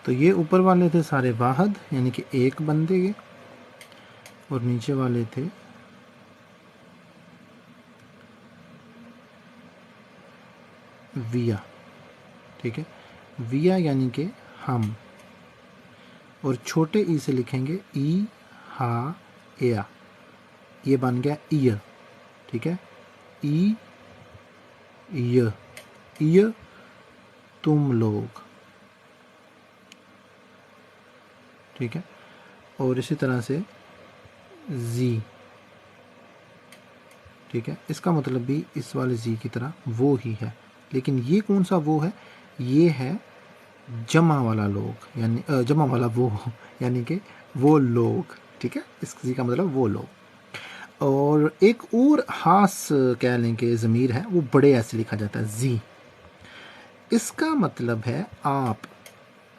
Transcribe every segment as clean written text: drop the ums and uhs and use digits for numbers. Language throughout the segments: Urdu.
تو یہ اوپر والے تھے سارے واحد یعنی کہ ایک بندے کے، اور نیچے والے تھے ویا، ٹھیک ہے، ویا یعنی کہ ہم، اور چھوٹے ای سے لکھیں گے ای ہا ایا، یہ بن گیا ای، ٹھیک ہے، ای ای تم لوگ، ٹھیک ہے، اور اسی طرح سے زی، ٹھیک ہے، اس کا مطلب بھی اس والے زی کی طرح وہ ہی ہے، لیکن یہ کون سا وہ ہے؟ یہ ہے جمع والا لوگ، یعنی جمع والا وہ، یعنی کہ وہ لوگ، ٹھیک ہے، اس زی کا مطلب وہ لوگ۔ اور ایک اور خاص کہہ لیں کہ ضمیر ہے، وہ بڑے ایسے لکھا جاتا ہے زی، اس کا مطلب ہے آپ،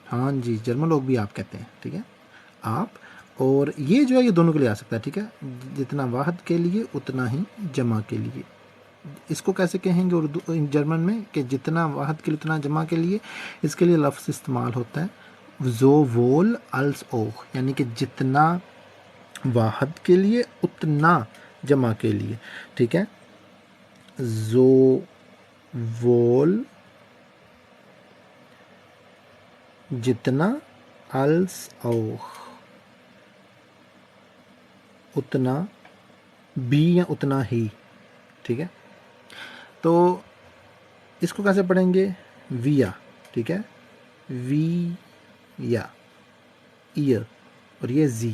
ہاں جی جرمن لوگ بھی آپ کہتے ہیں، ٹھیک ہے، آپ، اور یہ جو ہے یہ دونوں کے لیے آ سکتا ہے، ٹھیک ہے، جتنا واحد کے لیے اتنا ہی جمع کے لیے۔ اس کو کیسے کہیں گے اردو جرمن میں کہ جتنا واحد کے لیے اتنا جمع کے لیے؟ اس کے لیے لفظ استعمال ہوتا ہے زو وول als auch، یعنی کہ جتنا واحد کے لیے اتنا جمع کے لیے، ٹھیک ہے، زو وول جتنا als auch، اتنا بھی یا اتنا ہی، ٹھیک ہے، تو اس کو کیسے پڑھیں گے؟ ویا، ٹھیک ہے، وی یا ای، اور یہ زی،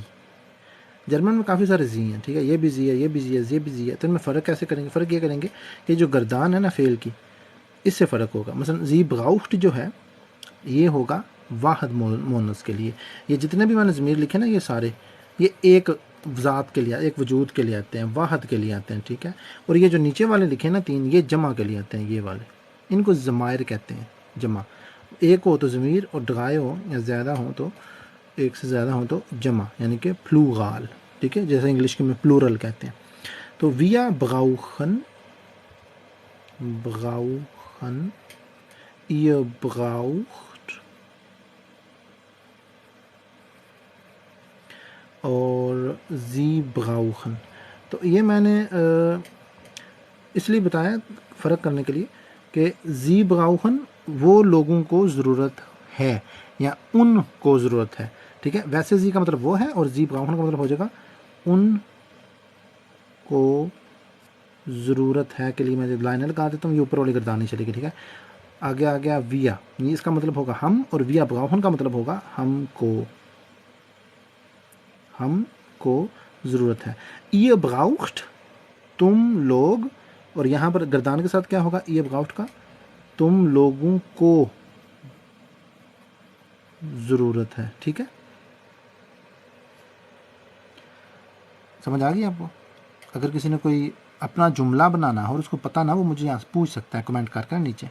جرمن میں کافی سارے زی ہیں، ٹھیک ہے، یہ بھی زی ہے، یہ بھی زی ہے، یہ بھی زی ہے، تو ان میں فرق کیسے کریں گے؟ فرق یہ کریں گے کہ جو گردان ہے نا فعل کی، اس سے فرق ہوگا، مثلا زی براؤفٹ جو ہے یہ ہوگا واحد مونس کے لیے، یہ جتنے بھی میں نے ضمیر لکھے نا یہ سارے، یہ ایک ذات کے لیے، ایک وجود کے لیے آتے ہیں، واحد کے لیے آتے ہیں، ٹھیک ہے، اور یہ جو نیچے والے لکھے نا تین، یہ جمع کے لیے آتے ہیں، یہ والے، ان کو ضمائر کہتے ہیں، جمع، ایک ہو تو ضمیر، اور ڈغائے ہو یا زیادہ ہوں تو ایک سے زیادہ ہوں تو جمع، یعنی کہ پلوغال، ٹھیک ہے، جیسے انگلش میں پلورل کہتے ہیں۔ تو ویا بغاؤخن، بغاؤخن، ihr braucht، اور sie brauchen، تو یہ میں نے اس لیے بتایا فرق کرنے کے لیے کہ sie brauchen وہ لوگوں کو ضرورت ہے یا ان کو ضرورت ہے، ٹھیک ہے، ویسے زی کا مطلب وہ ہے، اور sie brauchen کا مطلب ہو جائے گا ان کو ضرورت ہے کے لیے میں لائنیں لگا دیتا ہوں، یہ اوپر والی گردانی چلے گی، ٹھیک ہے، آگے آ گیا ویا، یہ اس کا مطلب ہوگا ہم، اور ویا براؤن کا مطلب ہوگا ہم کو ضرورت ہے۔ ihr braucht تم لوگ، اور یہاں پر گردان کے ساتھ کیا ہوگا ihr braucht کا؟ تم لوگوں کو ضرورت ہے، ٹھیک ہے، سمجھ آ گئی آپ کو؟ اگر کسی نے کوئی اپنا جملہ بنانا ہو اور اس کو پتہ نہ، وہ مجھے یہاں سے پوچھ سکتا ہے کمنٹ کر کر نیچے۔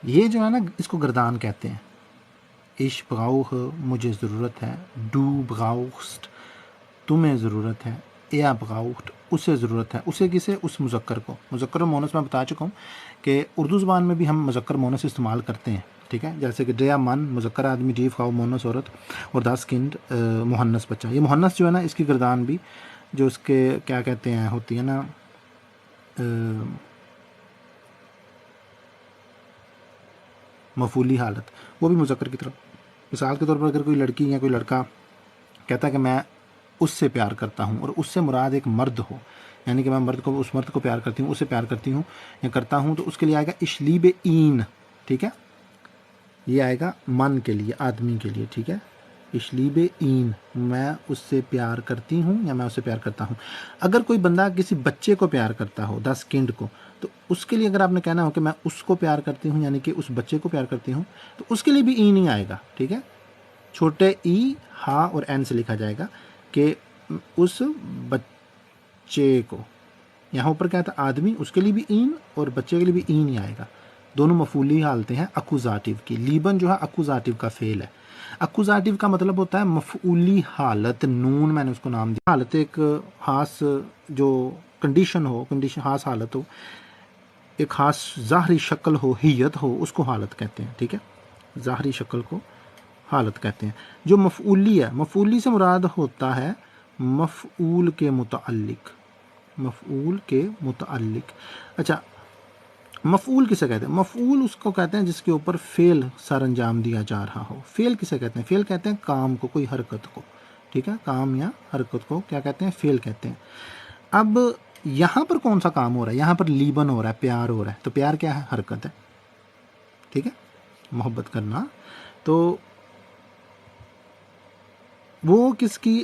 یہ جو ہے نا اس کو گردان کہتے ہیں، ich brauche مجھے ضرورت ہے، du brauchst تمہیں ضرورت ہے، er braucht اسے ضرورت ہے، اسے کسے؟ اس مذکر کو، مذکر و مونس میں بتا چکا ہوں کہ اردو زبان میں بھی ہم مذکر مونس استعمال کرتے ہیں، ٹھیک ہے، جیسے کہ der من مذکر آدمی، die Frau مونس عورت، اور das Kind مہنث بچہ۔ یہ مہنث جو ہے نا اس کی گردان بھی جو اس کے کیا کہتے ہیں ہوتی ہے نا مفعولی حالت، وہ بھی مذکر کی طرف، مثال کے طور پر اگر کوئی لڑکی یا کوئی لڑکا کہتا ہے کہ میں اس سے پیار کرتا ہوں، اور اس سے مراد ایک مرد ہو، یعنی کہ میں اس مرد کو پیار کرتی ہوں، اسے پیار کرتی ہوں یا کرتا ہوں، تو اس کے لیے آئے گا اشلیب این، ٹھیک ہے، یہ آئے گا من کے لیے، آدمی کے لیے، ٹھیک ہے، اشلیب این، میں اس سے پیار کرتی ہوں یا میں اسے پیار کرتا ہوں۔ اگر کوئی بندہ کسی بچے کو پیار کرتا ہو، das Kind کو، تو اس کے لیے اگر آپ نے کہنا ہو کہ میں اس کو پیار کرتی ہوں، یعنی کہ اس بچے کو پیار کرتی ہوں، تو اس کے لیے بھی ای نہیں آئے گا، ٹھیک ہے، چھوٹے ای ہا اور این سے لکھا جائے گا کہ اس بچے کو، یہاں اوپر کیا تھا آدمی، اس کے لیے بھی این اور بچے کے لیے بھی ای نہیں آئے گا، دونوں مفعولی حالتیں ہیں اکوزاتیو کی۔ لیبن جو ہے اکوزاتیو کا فعل ہے، اکوزاتیو کا مطلب ہوتا ہے مفعولی حالت، نون میں نے اس کو نام دیا، حالت ایک خاص جو کنڈیشن ہو، کنڈیشن خاص حالت ہو، ایک خاص ظاہری شکل ہو، ہیت ہو، اس کو حالت کہتے ہیں، ٹھیک ہے، ظاہری شکل کو حالت کہتے ہیں۔ جو مفعولی ہے، مفعولی سے مراد ہوتا ہے مفعول کے متعلق، مفعول کے متعلق۔ اچھا، مفعول کسے کہتے ہیں؟ مفعول اس کو کہتے ہیں جس کے اوپر فعل سر انجام دیا جا رہا ہو۔ فعل کسے کہتے ہیں؟ فعل کہتے ہیں کام کو، کوئی حرکت کو، ٹھیک ہے، کام یا حرکت کو کیا کہتے ہیں؟ فعل کہتے ہیں۔ اب یہاں پر کون سا کام ہو رہا ہے؟ یہاں پر لیبن ہو رہا ہے، پیار ہو رہا ہے، تو پیار کیا ہے؟ حرکت ہے، ٹھیک ہے، محبت کرنا۔ تو وہ کس کی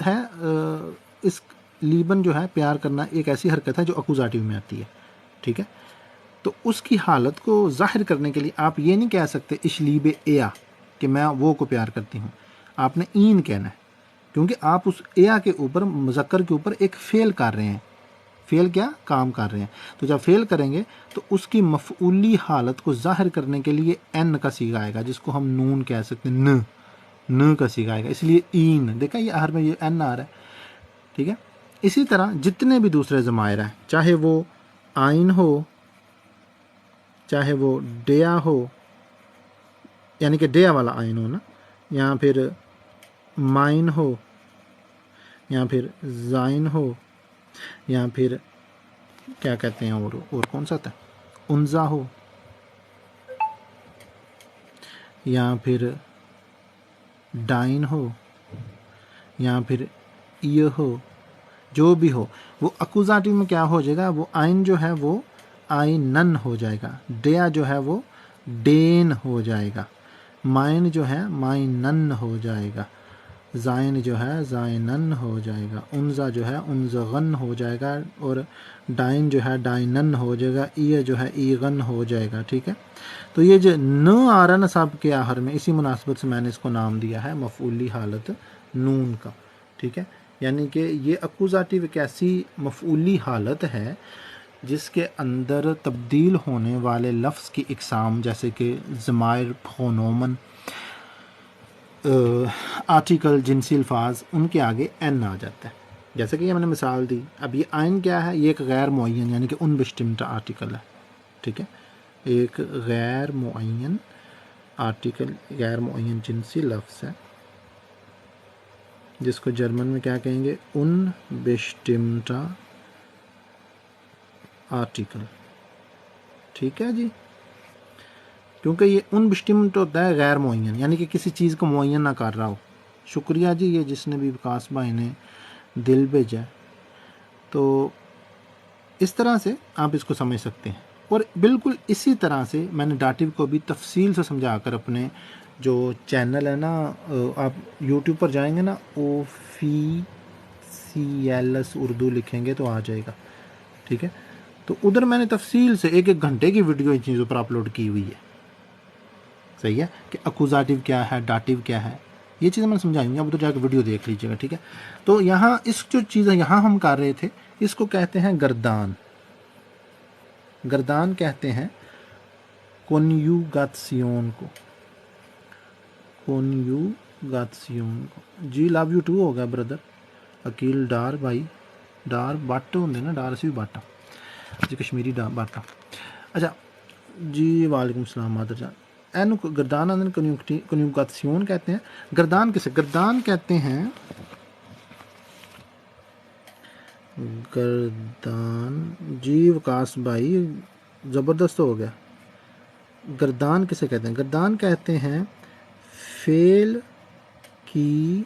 ہے؟ اس لیبن جو ہے، پیار کرنا، ایک ایسی حرکت ہے جو اکوزاٹیو میں آتی ہے، ٹھیک ہے۔ تو اس کی حالت کو ظاہر کرنے کے لیے آپ یہ نہیں کہہ سکتے اشلیب ایا کہ میں وہ کو پیار کرتی ہوں، آپ نے این کہنا ہے، کیونکہ آپ اس ایا کے اوپر، مذکر کے اوپر ایک فعل کر رہے ہیں۔ فعل کیا؟ کام کر رہے ہیں۔ تو جب فعل کریں گے تو اس کی مفعولی حالت کو ظاہر کرنے کے لیے این کا صیغہ آئے گا، جس کو ہم نون کہہ سکتے ہیں، ن کا صیغہ آئے گا، اس لیے این، دیکھا یہ ہر میں یہ این آ رہا ہے، ٹھیک ہے۔ اسی طرح جتنے بھی دوسرے ضمائر ہیں، چاہے وہ آئین ہو، چاہے وہ ڈیا ہو، یعنی کہ ڈیا والا آئین ہو نا، یا پھر مائن ہو، یا پھر زائن ہو، یا پھر کیا کہتے ہیں، اور کون سا تھا، انزا ہو، یا پھر ڈائن ہو، یا پھر یہ ہو، جو بھی ہو، وہ اکوزاٹیو میں کیا ہو جائے گا؟ وہ آئین جو ہے وہ آئینن ہو جائے گا، ڈیا جو ہے وہ ڈین ہو جائے گا، مائن جو ہے مائنن ہو جائے گا، زائن جو ہے زائنن ہو جائے گا، انزا جو ہے انزغن ہو جائے گا، اور ڈائن جو ہے ڈائنن ہو جائے گا، ای جو ہے ایغن ہو جائے گا، ٹھیک ہے۔ تو یہ جو ن آ رہا نا سب کے آخر میں، اسی مناسبت سے میں نے اس کو نام دیا ہے مفعولی حالت نون کا، ٹھیک ہے۔ یعنی کہ یہ اکوزاٹیو ایک ایسی مفعولی حالت ہے جس کے اندر تبدیل ہونے والے لفظ کی اقسام، جیسے کہ ضمائر، پرونومن، آرٹیکل، جنسی الفاظ، ان کے آگے این آ جاتا ہے، جیسے کہ یہ میں نے مثال دی۔ اب یہ آئین کیا ہے؟ یہ ایک غیر معین یعنی کہ ان بسٹمٹ آرٹیکل ہے، ٹھیک ہے، ایک غیر معین آرٹیکل، غیر معین جنسی لفظ ہے، جس کو جرمن میں کیا کہیں گے؟ ان بسٹمٹا آرٹیکل، ٹھیک ہے جی۔ کیونکہ یہ ان بسٹمٹ ہوتا ہے غیر معین، یعنی کہ کسی چیز کو معین نہ کر رہا ہو۔ شکریہ جی، یہ جس نے بھی وکاس بھائی نے دل بھیجا۔ تو اس طرح سے آپ اس کو سمجھ سکتے ہیں، اور بالکل اسی طرح سے میں نے ڈاٹیو کو بھی تفصیل سے سمجھا کر اپنے جو چینل ہے نا، آپ یوٹیوب پر جائیں گے نا، OFCLS اردو لکھیں گے تو آ جائے گا، ٹھیک ہے۔ تو ادھر میں نے تفصیل سے 1 گھنٹے کی ویڈیو ان چیزوں پر اپلوڈ کی ہوئی ہے، صحیح ہے، کہ اکوزاٹیو کیا ہے، ڈاٹیو کیا ہے، یہ چیزیں میں سمجھائی ہوں، اب ادھر جا کے ویڈیو دیکھ لیجیے گا، ٹھیک ہے۔ تو یہاں اس جو چیزیں یہاں ہم کر رہے تھے، اس کو کہتے ہیں گردان، گردان کہتے ہیں کونیوگاتسیون کو، کونیوگاتسیون کو۔ جی لو یو ٹو ہو گیا بردر عقیل ڈار بھائی، ڈار بٹ ہوندے نا، ڈار اسی بھی بٹ جی، کشمیری ڈار بٹ۔ اچھا جی، وعلیکم السلام مادر جان۔ اینو گردان آندن کنیوگاتسیون کہتے ہیں۔ گردان کسے؟ گردان کہتے ہیں، گردان جی وکاس بھائی زبردست ہو گیا۔ گردان کسے کہتے ہیں؟ گردان کہتے ہیں فعل کی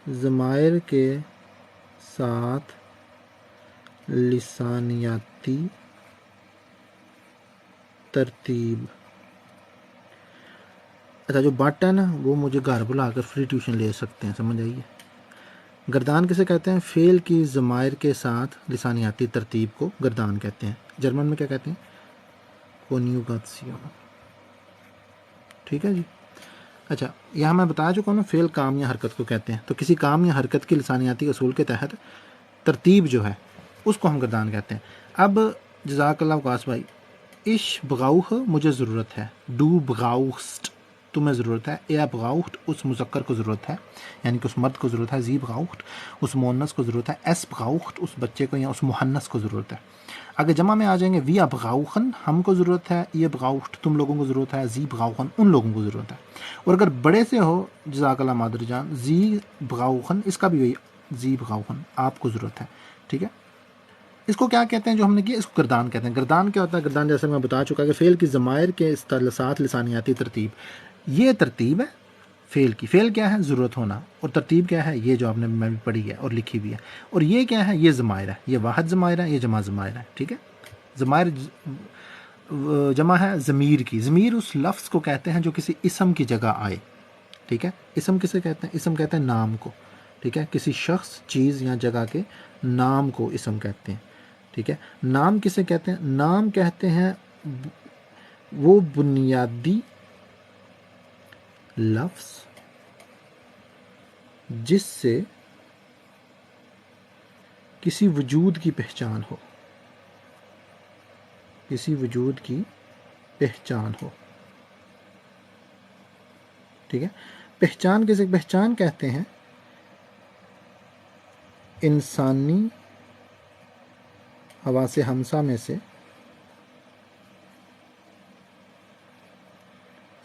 ضمائر کے ساتھ لسانیاتی ترتیب۔ اچھا، جو بٹ ہے نا وہ مجھے گھر بلا کر فری ٹیوشن لے سکتے ہیں، سمجھ آئیے۔ گردان کسے کہتے ہیں؟ فعل کی ضمائر کے ساتھ لسانیاتی ترتیب کو گردان کہتے ہیں۔ جرمن میں کیا کہتے ہیں؟ کونیوگاتسیون، ٹھیک ہے جی۔ اچھا، یہاں میں بتا چکا ہوں فعل کام یا حرکت کو کہتے ہیں، تو کسی کام یا حرکت کی لسانیاتی اصول کے تحت ترتیب جو ہے اس کو ہم گردان کہتے ہیں۔ اب جزاک اللہ وقاص بھائی، اش بغاؤہ مجھے ضرورت ہے، ڈو بغاؤسٹ، تمہیں ضرورت ہے، اے بغاؤت اس مذکر کو ضرورت ہے یعنی کہ اس مرد کو ضرورت ہے، زی بغاؤت اس مؤنث کو ضرورت ہے، ایس بغاؤت اس بچے کو یا اس مؤنث کو ضرورت ہے۔ اگر جمع میں آ جائیں گے وی ابغاؤخن ہم کو ضرورت ہے، یہ بغاؤت تم لوگوں کو ضرورت ہے، زی بغاؤخن ان لوگوں کو ضرورت ہے۔ اور اگر بڑے سے ہو جزاک اللہ مادر جان، زی بغاؤخن اس کا بھی وہی زی بغاؤخن آپ کو ضرورت ہے، ٹھیک ہے۔ اس کو کیا کہتے ہیں جو ہم نے کیا، اس کو گردان کہتے ہیں۔ گردان کیا ہوتا ہے؟ گردان جیسے میں بتا چکا کہ فعل کی ضمائر کے ساتھ لسانیاتی ترتیب، یہ ترتیب ہے فعل کی۔ فعل کیا ہے؟ ضرورت ہونا، اور ترتیب کیا ہے؟ یہ جو آپ نے میں بھی پڑھی ہے اور لکھی بھی ہے۔ اور یہ کیا ہے؟ یہ ضمائر ہے، یہ واحد ضمائر ہے، یہ جمع ضمائر ہے، ٹھیک ہے۔ ضمائر جمع ہے ضمیر کی۔ ضمیر اس لفظ کو کہتے ہیں جو کسی اسم کی جگہ آئے، ٹھیک ہے۔ اسم کسے کہتے ہیں؟ اسم کہتے ہیں نام کو، ٹھیک ہے۔ کسی شخص، چیز یا جگہ کے نام کو اسم کہتے ہیں، ٹھیک ہے۔ نام کسے کہتے ہیں؟ نام کہتے ہیں وہ بنیادی لفظ جس سے کسی وجود کی پہچان ہو، کسی وجود کی پہچان ہو، ٹھیک ہے۔ پہچان کسے پہچان کہتے ہیں؟ انسانی حواس ہمسا میں سے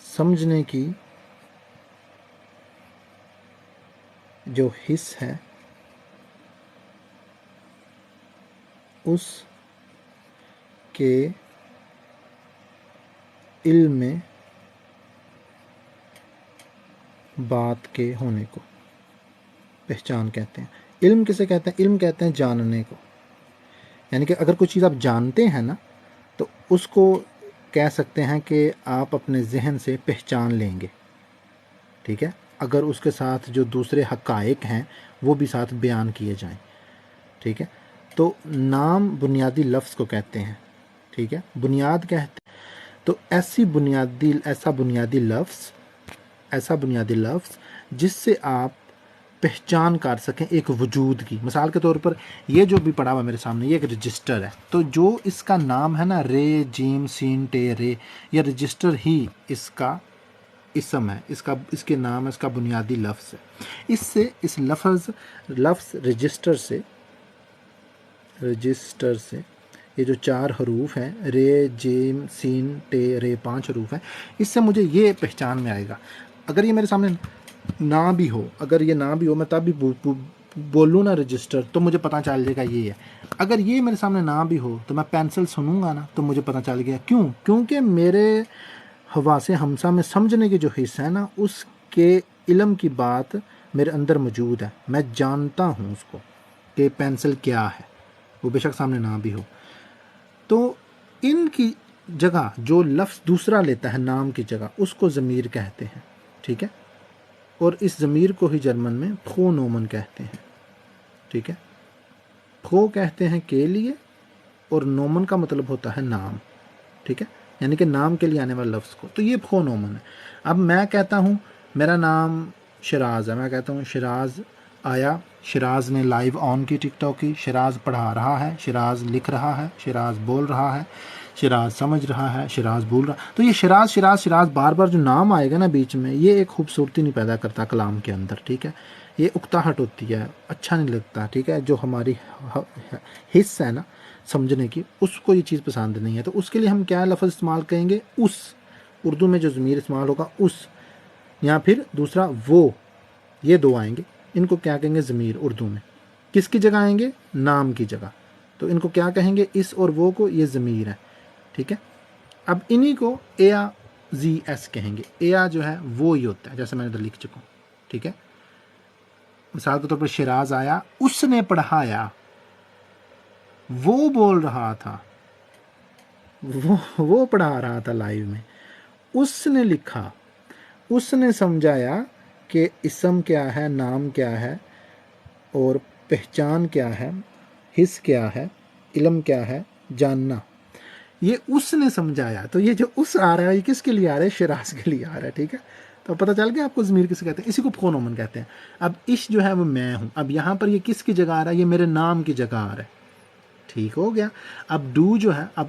سمجھنے کی جو حص ہے اس کے علم میں بات کے ہونے کو پہچان کہتے ہیں۔ علم کسے کہتے ہیں؟ علم کہتے ہیں جاننے کو، یعنی کہ اگر کوئی چیز آپ جانتے ہیں نا تو اس کو کہہ سکتے ہیں کہ آپ اپنے ذہن سے پہچان لیں گے، ٹھیک ہے۔ اگر اس کے ساتھ جو دوسرے حقائق ہیں وہ بھی ساتھ بیان کیے جائیں، ٹھیک ہے۔ تو نام بنیادی لفظ کو کہتے ہیں، ٹھیک ہے، بنیاد کہتے ہیں۔ تو ایسا بنیادی لفظ جس سے آپ پہچان کر سکیں ایک وجود کی۔ مثال کے طور پر یہ جو بھی پڑھا ہوا میرے سامنے، یہ ایک رجسٹر ہے، تو جو اس کا نام ہے نا، رے جیم سین ٹے رے، یہ رجسٹر ہی اس کا اسم ہے، اس کے نام ہے، اس کا بنیادی لفظ ہے۔ اس سے اس لفظ رجسٹر سے یہ جو 4 حروف ہیں، رے جیم سین ٹے رے، 5 حروف ہیں، اس سے مجھے یہ پہچان میں آئے گا۔ اگر یہ میرے سامنے نہ بھی ہو، میں تب بھی بولوں نا رجسٹر، تو مجھے پتہ چل جائے گا یہ ہے۔ اگر یہ میرے سامنے نہ بھی ہو تو میں پینسل سنوں گا نا تو مجھے پتہ چل گیا، کیونکہ میرے حواس ہمسا میں سمجھنے کے جو حصہ ہے نا، اس کے علم کی بات میرے اندر موجود ہے، میں جانتا ہوں اس کو کہ پینسل کیا ہے، وہ بے شک سامنے نہ بھی ہو۔ تو ان کی جگہ جو لفظ دوسرا لیتا ہے نام کی جگہ، اس کو ضمیر کہتے ہیں، ٹھیک ہے۔ اور اس ضمیر کو ہی جرمن میں پرونومن کہتے ہیں، ٹھیک ہے۔ پرو کہتے ہیں کے لیے، اور نومن کا مطلب ہوتا ہے نام، ٹھیک ہے، یعنی کہ نام کے لیے آنے والے لفظ کو، تو یہ پرونومن ہے۔ اب میں کہتا ہوں میرا نام شراز ہے، میں کہتا ہوں شراز آیا، شراز نے لائیو آن کی ٹک ٹاک کی، شراز پڑھا رہا ہے، شراز لکھ رہا ہے، شراز بول رہا ہے، شراز سمجھ رہا ہے، شراز بول رہا، تو یہ شراز بار بار جو نام آئے گا نا بیچ میں، یہ ایک خوبصورتی نہیں پیدا کرتا کلام کے اندر، ٹھیک ہے۔ یہ اکتاہٹ ہوتی ہے، اچھا نہیں لگتا، ٹھیک ہے۔ جو ہماری حص ہے نا سمجھنے کی، اس کو یہ چیز پسند نہیں ہے، تو اس کے لیے ہم کیا لفظ استعمال کریں گے؟ اس، اردو میں جو ضمیر استعمال ہوگا اس، یا پھر دوسرا وہ، یہ 2 آئیں گے، ان کو کیا کہیں گے؟ ضمیر اردو میں۔ کس کی جگہ آئیں گے؟ نام کی جگہ، تو ان کو کیا کہیں گے؟ اس اور وہ کو، یہ ضمیر ہے، ٹھیک ہے۔ اب انہی کو ایا زی ایس کہیں گے۔ ایا جو ہے وہ ہی ہوتا ہے، جیسے میں نے ادھر لکھ چکا ہوں، ٹھیک ہے۔ مثال کے طور پر شراز آیا، اس نے پڑھایا، وہ بول رہا تھا، وہ پڑھا رہا تھا لائیو میں، اس نے لکھا، اس نے سمجھایا کہ اسم کیا ہے، نام کیا ہے، اور پہچان کیا ہے، حص کیا ہے، علم کیا ہے، جاننا، یہ اس نے سمجھایا۔ تو یہ جو اس آ رہا ہے، یہ کس کے لیے آ رہا ہے؟ شراز کے لیے آ رہا ہے، ٹھیک ہے۔ تو پتہ چل گیا آپ کو ضمیر کسے کہتے ہیں؟ اسی کو پرونومن کہتے ہیں۔ اب اش جو ہے وہ میں ہوں، اب یہاں پر یہ کس کی جگہ آ رہا ہے؟ یہ میرے نام کی جگہ آ رہا ہے، ٹھیک ہو گیا۔ اب ڈو جو ہے، اب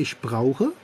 ich brauche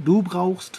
du brauchst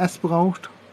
es braucht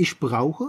ich brauche,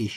ich,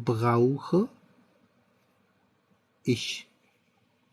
brauche ich,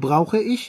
brauche ich,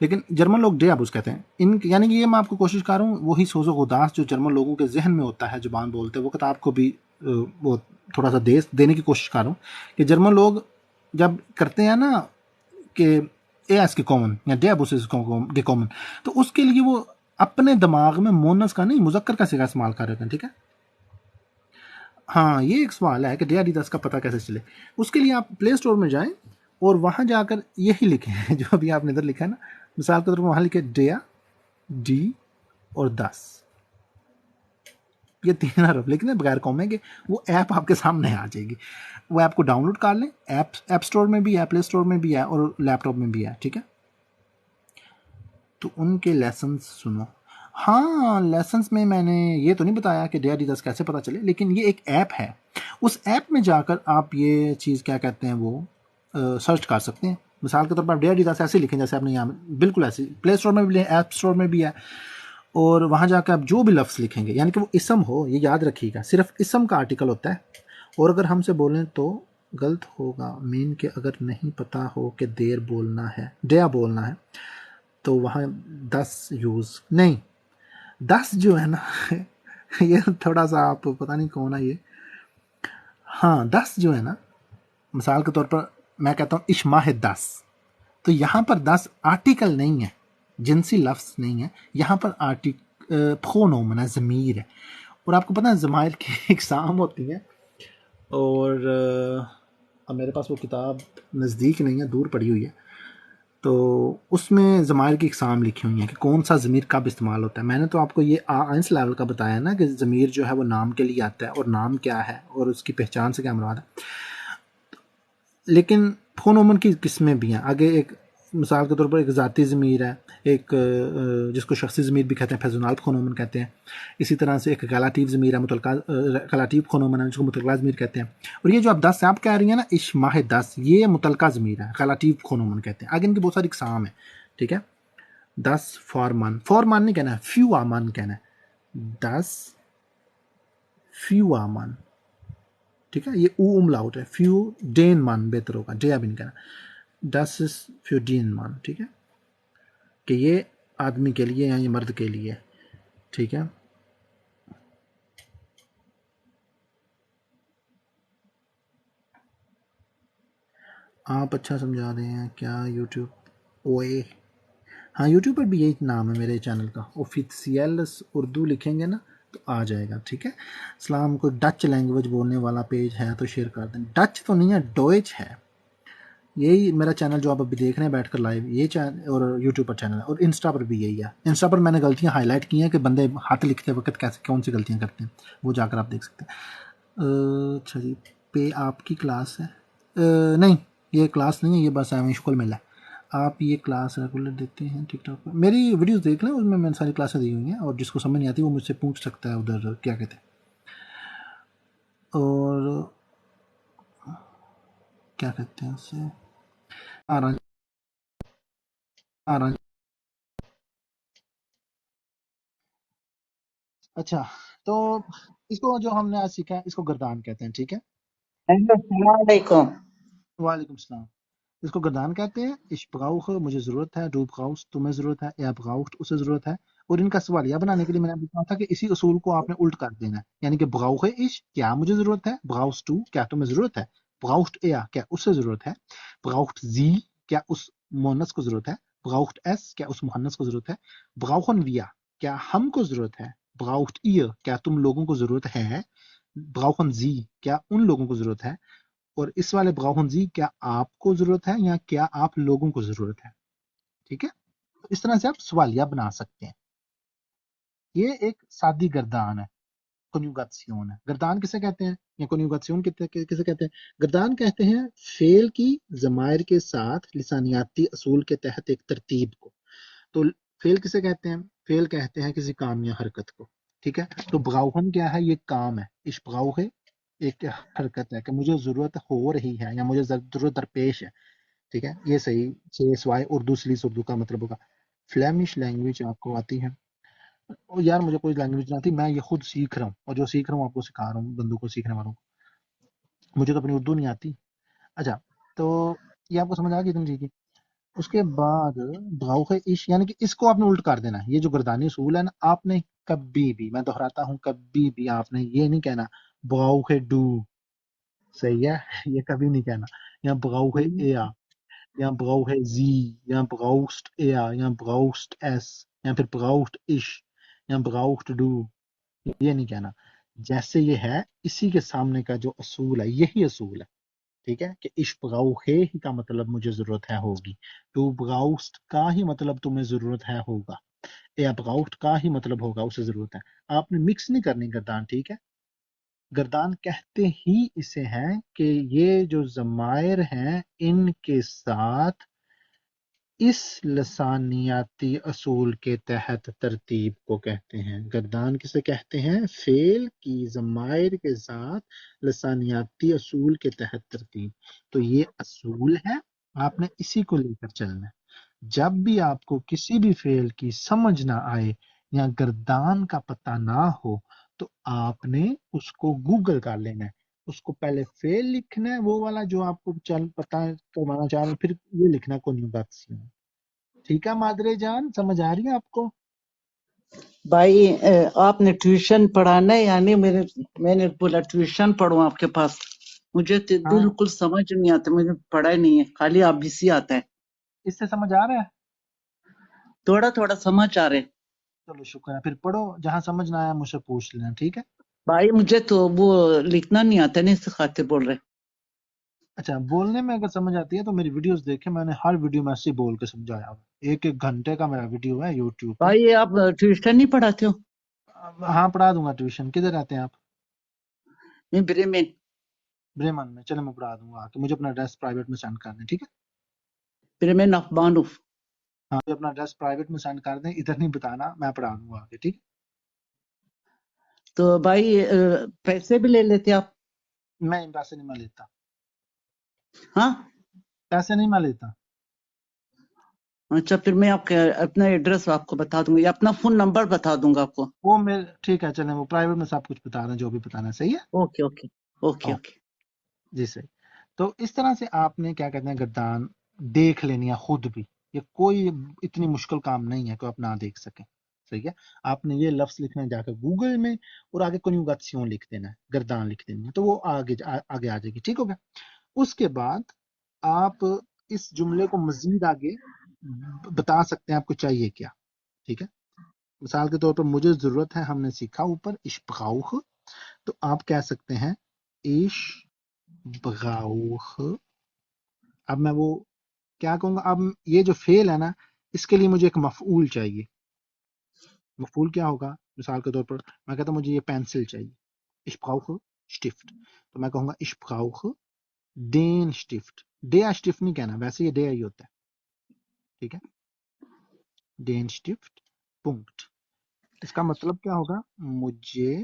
لیکن جرمن لوگ ڈے ابوس کہتے ہیں ان، یعنی کہ یہ میں آپ کو کوشش کر رہا ہوں وہی سوز و گداس جو جرمن لوگوں کے ذہن میں ہوتا ہے زبان بولتے وقت آپ کو بھی وہ تھوڑا سا دینے کی کوشش کر رہا ہوں کہ جرمن لوگ جب کرتے ہیں نا کہ اے ایس کے کامن یا ڈے ابوس کے کامن، تو اس کے لیے وہ اپنے دماغ میں مونس کا نہیں مذکر کا صیغہ استعمال کر رہے ہیں. ٹھیک ہے، ہاں یہ ایک سوال ہے کہ ڈے ایڈیڈاس کا پتہ کیسے چلے. اس کے لیے آپ پلے اسٹور میں جائیں اور وہاں جا کر یہی لکھیں جو ابھی آپ نے ادھر لکھا ہے نا، مثال کے طور پر وہاں لکھے ڈیا ڈی اور 10، یہ 3 حرف لکھنے بغیر کومے کے، وہ ایپ آپ کے سامنے آ جائے گی. وہ ایپ کو ڈاؤن لوڈ کر لیں، ایپ اسٹور میں بھی ہے، پلے اسٹور میں بھی ہے اور لیپ ٹاپ میں بھی ہے. ٹھیک ہے، تو ان کے لیسنس سنو. ہاں لیسنس میں میں نے یہ تو نہیں بتایا کہ ڈے ایڈیڈاس کیسے پتہ چلے، لیکن یہ ایک ایپ ہے. اس ایپ میں جا کر آپ یہ چیز کیا کہتے ہیں وہ سرچ کر سکتے ہیں. مثال کے طور پر آپ ڈے ایڈیڈاس ایسے لکھیں جیسے آپ نے یہاں بالکل ایسے پلے اسٹور میں بھی لیں، ایپ اسٹور میں بھی ہے، اور وہاں جا کے آپ جو بھی لفظ لکھیں گے یعنی کہ وہ اسم ہو، یہ یاد رکھیے گا صرف اسم کا آرٹیکل ہوتا ہے. اور اگر ہم سے بولیں تو غلط ہوگا، مین کہ اگر نہیں پتا ہو کہ دیر بولنا ہے، ڈیا بولنا ہے، تو وہاں 10 یوز نہیں. 10 جو ہے نا یہ تھوڑا سا آپ پتہ نہیں کون ہے یہ. ہاں 10 جو ہے نا، مثال کے طور پر میں کہتا ہوں اشماہ 10، تو یہاں پر 10 آرٹیکل نہیں ہے، جنسی لفظ نہیں ہے، یہاں پر پرونومن ہے، ضمیر ہے. اور آپ کو پتہ ہے ضمائر کی اقسام ہوتی ہیں، اور اب میرے پاس وہ کتاب نزدیک نہیں ہے، دور پڑی ہوئی ہے، تو اس میں ضمائر کی اقسام لکھی ہوئی ہیں کہ کون سا ضمیر کب استعمال ہوتا ہے. میں نے تو آپ کو یہ آئنس لیول کا بتایا نا کہ ضمیر جو ہے وہ نام کے لیے آتا ہے، اور نام کیا ہے اور اس کی پہچان سے کیا مراد ہے. لیکن فونومن کی قسمیں بھی ہیں. آگے ایک مثال کے طور پر ایک ذاتی ضمیر ہے، ایک جس کو شخصی ضمیر بھی کہتے ہیں، فیزونال فونومن کہتے ہیں. اسی طرح سے ایک غلاطیف ضمیر ہے، متعلقہ غلاطیف فونومن ہے جس کو متعلقہ ضمیر کہتے ہیں. اور یہ جو آپ 10 آپ کہہ رہی ہیں نا اشماہ 10، یہ متعلقہ ضمیر ہے، غلاطیف فونومن کہتے ہیں. آگے ان کی بہت ساری اقسام ہیں. ٹھیک ہے، 10 فارمان، فارمان نہیں کہنا ہے، فیو آمان کہنا ہے، 10 فیو آمان. ٹھیک ہے، یہ او املاؤٹ ہے، فیو ڈین مان بہتر ہوگا، ڈیا بھی نہیں کہنا. 10 فیو ڈین مان. ٹھیک ہے، کہ یہ آدمی کے لیے یا یہ مرد کے لیے. ٹھیک ہے، آپ اچھا سمجھا رہے ہیں کیا یوٹیوب اوے؟ ہاں یوٹیوب پر بھی یہی نام ہے میرے چینل کا، آفیسیلس اردو لکھیں گے نا تو آ جائے گا. ٹھیک ہے، اسلام کو ڈچ لینگویج بولنے والا پیج ہے تو شیئر کر دیں. ڈچ تو نہیں ہے، ڈوئچ ہے. یہی میرا چینل جو آپ ابھی دیکھ رہے ہیں بیٹھ کر لائیو، یہ چینل اور یوٹیوب پر چینل ہے، اور انسٹا پر بھی یہی ہے. انسٹا پر میں نے غلطیاں ہائی لائٹ کی ہیں کہ بندے ہاتھ لکھتے وقت کیسے کون سی غلطیاں کرتے ہیں، وہ جا کر آپ دیکھ سکتے ہیں. اچھا جی، پے آپ کی کلاس ہے؟ نہیں یہ کلاس نہیں ہے، یہ بس شکل مل ہے. آپ یہ کلاس ریگولر دیتے ہیں ٹک ٹاک پر؟ میری ویڈیوز دیکھ لیں، اس میں نے ساری کلاسیں دی ہوئی ہیں، اور جس کو سمجھ نہیں آتی وہ مجھ سے پوچھ سکتا ہے ادھر کیا کہتے ہیں. اور کیا کہتے ہیں اس سے آران. اچھا، تو اس کو جو ہم نے آج سیکھا ہے اس کو گردان کہتے ہیں. ٹھیک ہے، السلام علیکم. وعلیکم السلام. اس کو گردان کہتے ہیں. اش براؤخ مجھے ضرورت ہے، ڈو براؤس تمہیں ضرورت ہے، یا براؤخت اسے ضرورت ہے. اور ان کا سوالیہ بنانے کے لیے میں نے کہا تھا کہ اسی اصول کو آپ نے الٹ کر دینا ہے، یعنی کہ براؤخ اش کیا مجھے ضرورت ہے، براؤس ٹو کیا تمہیں ضرورت ہے، براؤخت ایا کیا اس سے ضرورت ہے، براؤخت زی کیا اس مونس کو ضرورت ہے، براؤخت ایس کیا اس مہنس کو ضرورت ہے، براؤخن ویا کیا ہم کو ضرورت ہے، براؤخت ihr کیا تم لوگوں کو ضرورت ہے، براؤخن زی کیا ان لوگوں کو ضرورت ہے، اور اس والے براؤخن زی کیا آپ کو ضرورت ہے یا کیا آپ لوگوں کو ضرورت ہے. ٹھیک ہے، تو اس طرح سے آپ سوالیہ بنا سکتے ہیں. یہ ایک سادی گردان ہے، کنیوگاسیون ہے. گردان کسے کہتے ہیں یا کنیوگاسیون کسے کہتے ہیں؟ گردان کہتے ہیں فعل کی ضمائر کے ساتھ لسانیاتی اصول کے تحت ایک ترتیب کو. تو فعل کسے کہتے ہیں؟ فعل کہتے ہیں کسی کام یا حرکت کو. ٹھیک ہے، تو بغاوہن کیا ہے؟ یہ کام ہے. اش بغاوہ ایک حرکت ہے کہ مجھے ضرورت ہو رہی ہے یا مجھے ضرورت درپیش ہے. ٹھیک ہے، یہ صحیح سوائے اردو سلیس اردو کا مطلب ہوگا. فلیمش لینگویج آپ کو آتی ہے؟ یار مجھے کوئی لینگویج نہیں آتی، میں یہ خود سیکھ رہا ہوں، اور جو سیکھ رہا ہوں آپ کو سکھا رہا ہوں، بندوں کو سیکھنے والوں کو. مجھے تو اپنی اردو نہیں آتی. اچھا، تو یہ آپ کو سمجھ آ گئی تم جی کی. اس کے بعد بغاؤ عش، یعنی کہ اس کو آپ نے الٹ کر دینا ہے. یہ جو گردانی اصول ہے نا، آپ نے کبھی بھی، میں دہراتا ہوں، کبھی بھی آپ نے یہ نہیں کہنا بغاؤ ڈو. صحیح ہے؟ یہ کبھی نہیں کہنا. یا بغاؤ ایا، یا بغاؤ زی، یا بغاؤسٹ ایا، یا بغاؤسٹ ایس، یا پھر بغاؤسٹ عش، یا بغاؤسٹ ڈو. یہ نہیں کہنا. جیسے یہ ہے اسی کے سامنے کا جو اصول ہے یہی اصول ہے. ٹھیک ہے کہ عش بغاؤ ہی کا مطلب مجھے ضرورت ہے ہوگی، تو بغاؤسٹ کا ہی مطلب تمہیں ضرورت ہے ہوگا، یا بغاؤسٹ کا ہی مطلب ہوگا اسے ضرورت ہے. آپ نے مکس نہیں کرنی گردان. ٹھیک ہے؟ گردان کہتے ہی اسے ہیں کہ یہ جو ضمائر ہیں ان کے ساتھ اس لسانیاتی اصول کے تحت ترتیب کو کہتے ہیں. گردان کسے کہتے ہیں؟ فعل کی ضمائر کے ساتھ لسانیاتی اصول کے تحت ترتیب. تو یہ اصول ہے، آپ نے اسی کو لے کر چلنا ہے. جب بھی آپ کو کسی بھی فعل کی سمجھ نہ آئے یا گردان کا پتہ نہ ہو تو آپ نے اس کو گوگل کر لینا ہے. اس کو پہلے فعل لکھنا ہے وہ والا جو آپ کو پتہ کروانا چاہ رہے ہیں، پھر یہ لکھنا کنیوگاسیون. ٹھیک ہے مادرے جان، سمجھ آ رہی ہے آپ کو؟ بھائی آپ نے ٹیوشن پڑھانا ہے؟ یعنی میں نے بولا ٹیوشن پڑھوں آپ کے پاس. مجھے تو ہاں، بالکل سمجھ نہیں آتا، مجھے پڑھا ہی نہیں ہے، خالی آپ بھی سی آتا ہے. اس سے سمجھ آ رہا ہے؟ تھوڑا تھوڑا سمجھ آ رہے. چلو شکر ہے. پھر پڑھو، جہاں سمجھ نہ آیا مجھ سے پوچھ لینا. ٹھیک ہے؟ بھائی مجھے تو وہ لکھنا نہیں آتا، نہیں اس خاطر بول رہے. اچھا، بولنے میں اگر سمجھ آتی ہے تو میری ویڈیوز دیکھیں، میں نے ہر ویڈیو میں ایسے ہی بول کے سمجھایا ہوا. ایک ایک گھنٹے کا میرا ویڈیو ہے یوٹیوب پہ. بھائی یہ آپ ٹیوشن نہیں پڑھاتے ہو؟ ہاں پڑھا دوں گا ٹیوشن. کدھر رہتے ہیں آپ؟ میں برے میں. بریمن میں. چلے میں پڑھا دوں گا، کہ مجھے اپنا ایڈریس پرائیویٹ میں سینڈ کر دیں. ٹھیک ہے؟ برے میں نقبانوف. ہاں، مجھے اپنا ایڈریس پرائیویٹ میں سینڈ کر دیں، ادھر نہیں بتانا، میں پڑھا دوں گا آگے. ٹھیک ہے؟ تو بھائی پیسے بھی لے لیتے آپ؟ میں پیسے نہیں میں لیتا، ہاں پیسے نہیں میں لیتا. اچھا، پھر میں آپ کا اپنا ایڈریس آپ کو بتا دوں گا، یا اپنا فون نمبر بتا دوں گا آپ کو. وہ میرے ٹھیک ہے، چلیں وہ پرائیویٹ میں سب کچھ بتا رہے ہیں جو بھی بتانا ہے. صحیح ہے؟ Okay okay okay okay okay. جی صحیح. تو اس طرح سے آپ نے کیا کہتے ہیں گردان دیکھ لینی ہے خود بھی. یہ کوئی اتنی مشکل کام نہیں ہے کہ آپ نہ دیکھ سکیں. صحیح ہے؟ آپ نے یہ لفظ لکھنا ہے جا کے گوگل میں، اور آگے کنیوگاسیون لکھ دینا ہے، گردان لکھ دینی ہے، تو وہ آگے آ جائے گی. ٹھیک ہو گیا؟ اس کے بعد آپ اس جملے کو مزید آگے بتا سکتے ہیں آپ کو چاہیے کیا. ٹھیک ہے؟ مثال کے طور پر مجھے ضرورت ہے، ہم نے سیکھا اوپر اشبغاؤ، تو آپ کہہ سکتے ہیں ایش بغاؤ. اب میں وہ کیا کہوں گا، اب یہ جو فعل ہے نا، اس کے لیے مجھے ایک مفعول چاہیے. مفعول کیا ہوگا؟ مثال کے طور پر میں کہتا ہوں مجھے یہ پینسل چاہیے، اشبغاؤ شٹفٹ، تو میں کہوں گا اشبغاؤ دین شٹفٹ. ڈیا شٹفٹ نہیں کہنا، ویسے یہ ڈیا ہی ہوتا ہے. ٹھیک ہے؟ دین شٹفٹ پونکٹ. اس کا مطلب کیا ہوگا؟ مجھے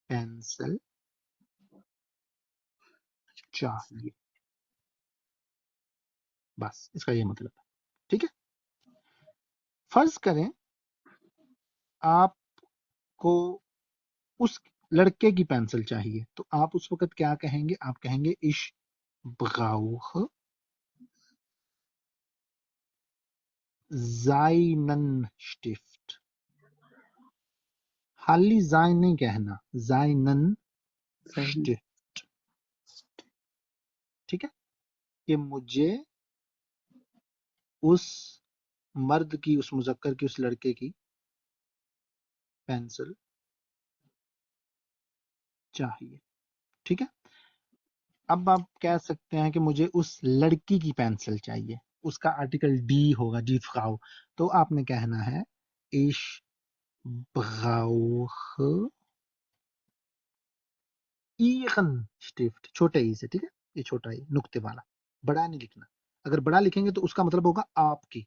پینسل چاہیے، بس اس کا یہ مطلب ہے. ٹھیک ہے؟ فرض کریں آپ کو اس لڑکے کی پینسل چاہیے، تو آپ اس وقت کیا کہیں گے؟ آپ کہیں گے اش بغاؤ زائنن شٹفٹ. خالی زائن نہیں کہنا، زائنن صحیح. شٹفٹ. ٹھیک ہے؟ کہ مجھے اس مرد کی، اس مذکر کی، اس لڑکے کی پینسل چاہیے. ٹھیک ہے؟ اب آپ کہہ سکتے ہیں کہ مجھے اس لڑکی کی پینسل چاہیے، اس کا آرٹیکل ڈی ہوگا، ڈی فغاؤ. تو آپ نے کہنا ہے ایش بغاؤ ایغن شٹفٹ، چھوٹے ای سے. ٹھیک ہے؟ یہ چھوٹا ای نقطے والا، بڑا نہیں لکھنا. اگر بڑا لکھیں گے تو اس کا مطلب ہوگا آپ کی.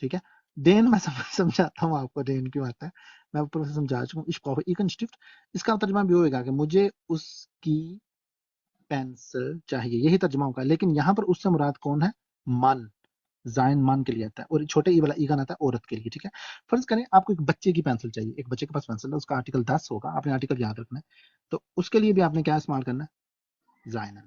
ٹھیک ہے؟ دین میں سمجھاتا ہوں آپ کو دین کیوں آتا ہے، میں اوپر سے سمجھا چکا ہوں. اشبغاؤ ایغن شٹفٹ، اس کا ترجمہ بھی ہوگا کہ مجھے اس کی پینسل چاہیے، یہی ترجمہ ہوگا. لیکن یہاں پر اس سے مراد کون ہے؟ من. زائن من کے لیے آتا ہے، اور چھوٹے ای والا ایگن آتا ہے عورت کے لیے. ٹھیک ہے؟ فرض کریں آپ کو ایک بچے کی پینسل چاہیے، ایک بچے کے پاس پینسل ہے، اس کا آرٹیکل 10 ہوگا، آپ نے آرٹیکل یاد رکھنا ہے. تو اس کے لیے بھی آپ نے کیا استعمال کرنا ہے؟ زائنن.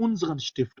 unseren Stift,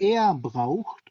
er braucht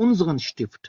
unseren Stift,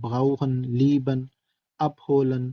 brauchen, lieben, abholen,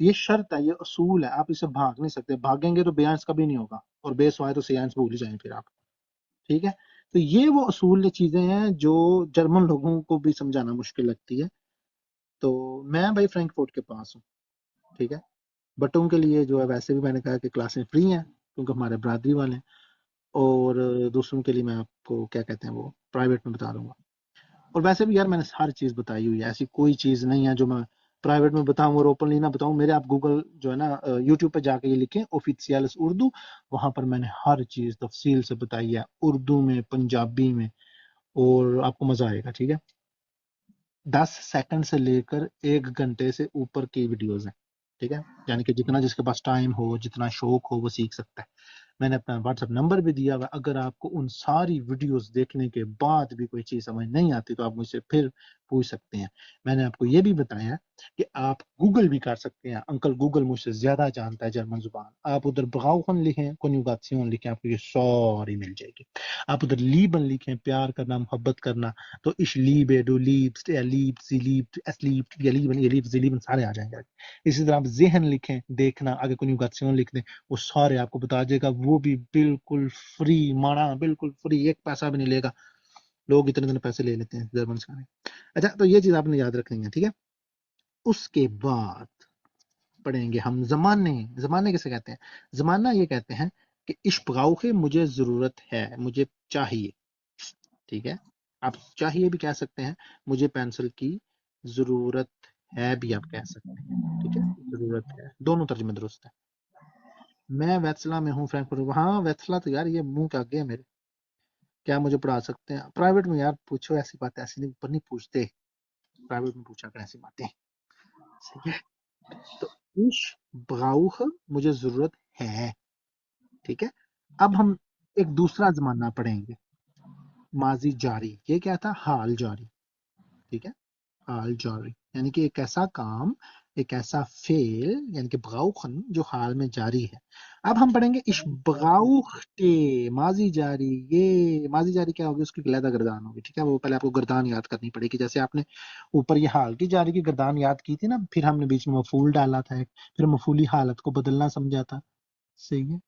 یہ شرط ہے، یہ اصول ہے، آپ اسے بھاگ نہیں سکتے، بھاگیں گے تو بیانس کبھی نہیں ہوگا، اور بے سوائے تو سیانس بھول ہی جائیں پھر آپ. ٹھیک ہے، تو یہ وہ اصول چیزیں ہیں جو جرمن لوگوں کو بھی سمجھانا مشکل لگتی ہے. تو میں بھائی فرینکفورٹ کے پاس ہوں. ٹھیک ہے، بٹوں کے لیے جو ہے ویسے بھی میں نے کہا کہ کلاسیں فری ہیں کیونکہ ہمارے برادری والے ہیں، اور دوسروں کے لیے میں آپ کو کیا کہتے ہیں وہ پرائیویٹ میں بتا دوں گا. اور ویسے بھی یار میں نے ہر چیز بتائی ہوئی ہے، ایسی کوئی چیز نہیں ہے جو میں پرائیویٹ میں بتاؤں اور اوپنلی نہ بتاؤں. میرے آپ گوگل جو ہے نا یوٹیوب پہ جا کے یہ لکھیں آفیسیلس اردو، وہاں پر میں نے ہر چیز تفصیل سے بتائی ہے، اردو میں، پنجابی میں، اور آپ کو مزہ آئے گا. ٹھیک ہے، 10 سیکنڈ سے لے کر 1 گھنٹے سے اوپر کی ویڈیوز ہیں. ٹھیک ہے، یعنی کہ جتنا جس کے پاس ٹائم ہو، جتنا شوق ہو، وہ سیکھ سکتا ہے. میں نے اپنا واٹس ایپ نمبر بھی دیا ہوا، اگر آپ کو ان ساری ویڈیوز دیکھنے کے بعد بھی کوئی چیز سمجھ نہیں آتی تو آپ مجھ سے پھر پوچھ سکتے ہیں. میں نے آپ کو یہ بھی بتایا کہ آپ گوگل بھی کر سکتے ہیں، انکل گوگل مجھ سے زیادہ جانتا ہے جرمن زبان. آپ ادھر بغاؤخن لکھیں، کنیوگاسیون لکھیں، آپ کو یہ ساری مل جائے گی. آپ ادھر لیبن لکھیں، پیار کرنا، محبت کرنا، تو اش لیبے ڈو لیبس یا لیبس لیبس ایس لیبس یا لیبن یہ لیبس لیبن سارے آ جائیں گے. اسی طرح آپ ذہن لکھیں، دیکھنا، آگے کنیوگاسیون لکھ دیں، وہ سارے آپ کو بتا دے گا، وہ بھی بالکل فری، مانا بالکل فری، 1 پیسہ بھی نہیں لے گا. لوگ اتنے اتنے پیسے لے لیتے ہیں جرمن سکھانے. اچھا، تو یہ چیز آپ نے یاد رکھنی ہے. ٹھیک ہے، اس کے بعد پڑھیں گے ہم زمانے. زمانے کیسے کہتے ہیں؟ زمانہ یہ کہتے ہیں کہ اش brauche مجھے ضرورت ہے، مجھے چاہیے. ٹھیک ہے، آپ چاہیے بھی کہہ سکتے ہیں، مجھے پینسل کی ضرورت ہے بھی آپ کہہ سکتے ہیں. ٹھیک ہے، ضرورت ہے، دونوں ترجمے درست ہے. میں ویتسلا میں ہوں، فرینکفرٹ. ہاں ویتسلا تو یار یہ منہ کے آگے ہے میرے. کیا مجھے پڑھا سکتے ہیں پرائیویٹ میں؟ یار پوچھو ایسی باتیں، ایسی نہیں پر نہیں پوچھتے، پرائیویٹ میں پوچھا کر ایسی باتیں. صحیح ہے، تو اش براؤخ مجھے ضرورت ہے. ٹھیک ہے، اب ہم ایک دوسرا زمانہ پڑھیں گے، ماضی جاری. یہ کیا تھا؟ حال جاری. ٹھیک ہے، حال جاری یعنی کہ ایک ایسا کام، ایک ایسا فعل، یعنی کہ بغاؤخن جو حال میں جاری ہے. اب ہم پڑھیں گے اش بغاؤختے، ماضی جاری. یہ ماضی جاری کیا ہوگی؟ اس کی علیحدہ گردان ہوگی. ٹھیک ہے، وہ پہلے آپ کو گردان یاد کرنی پڑے گی. جیسے آپ نے اوپر یہ حال کی جاری کی گردان یاد کی تھی نا، پھر ہم نے بیچ میں مفعول ڈالا تھا ایک، پھر مفعولی حالت کو بدلنا سمجھا تھا. صحیح ہے،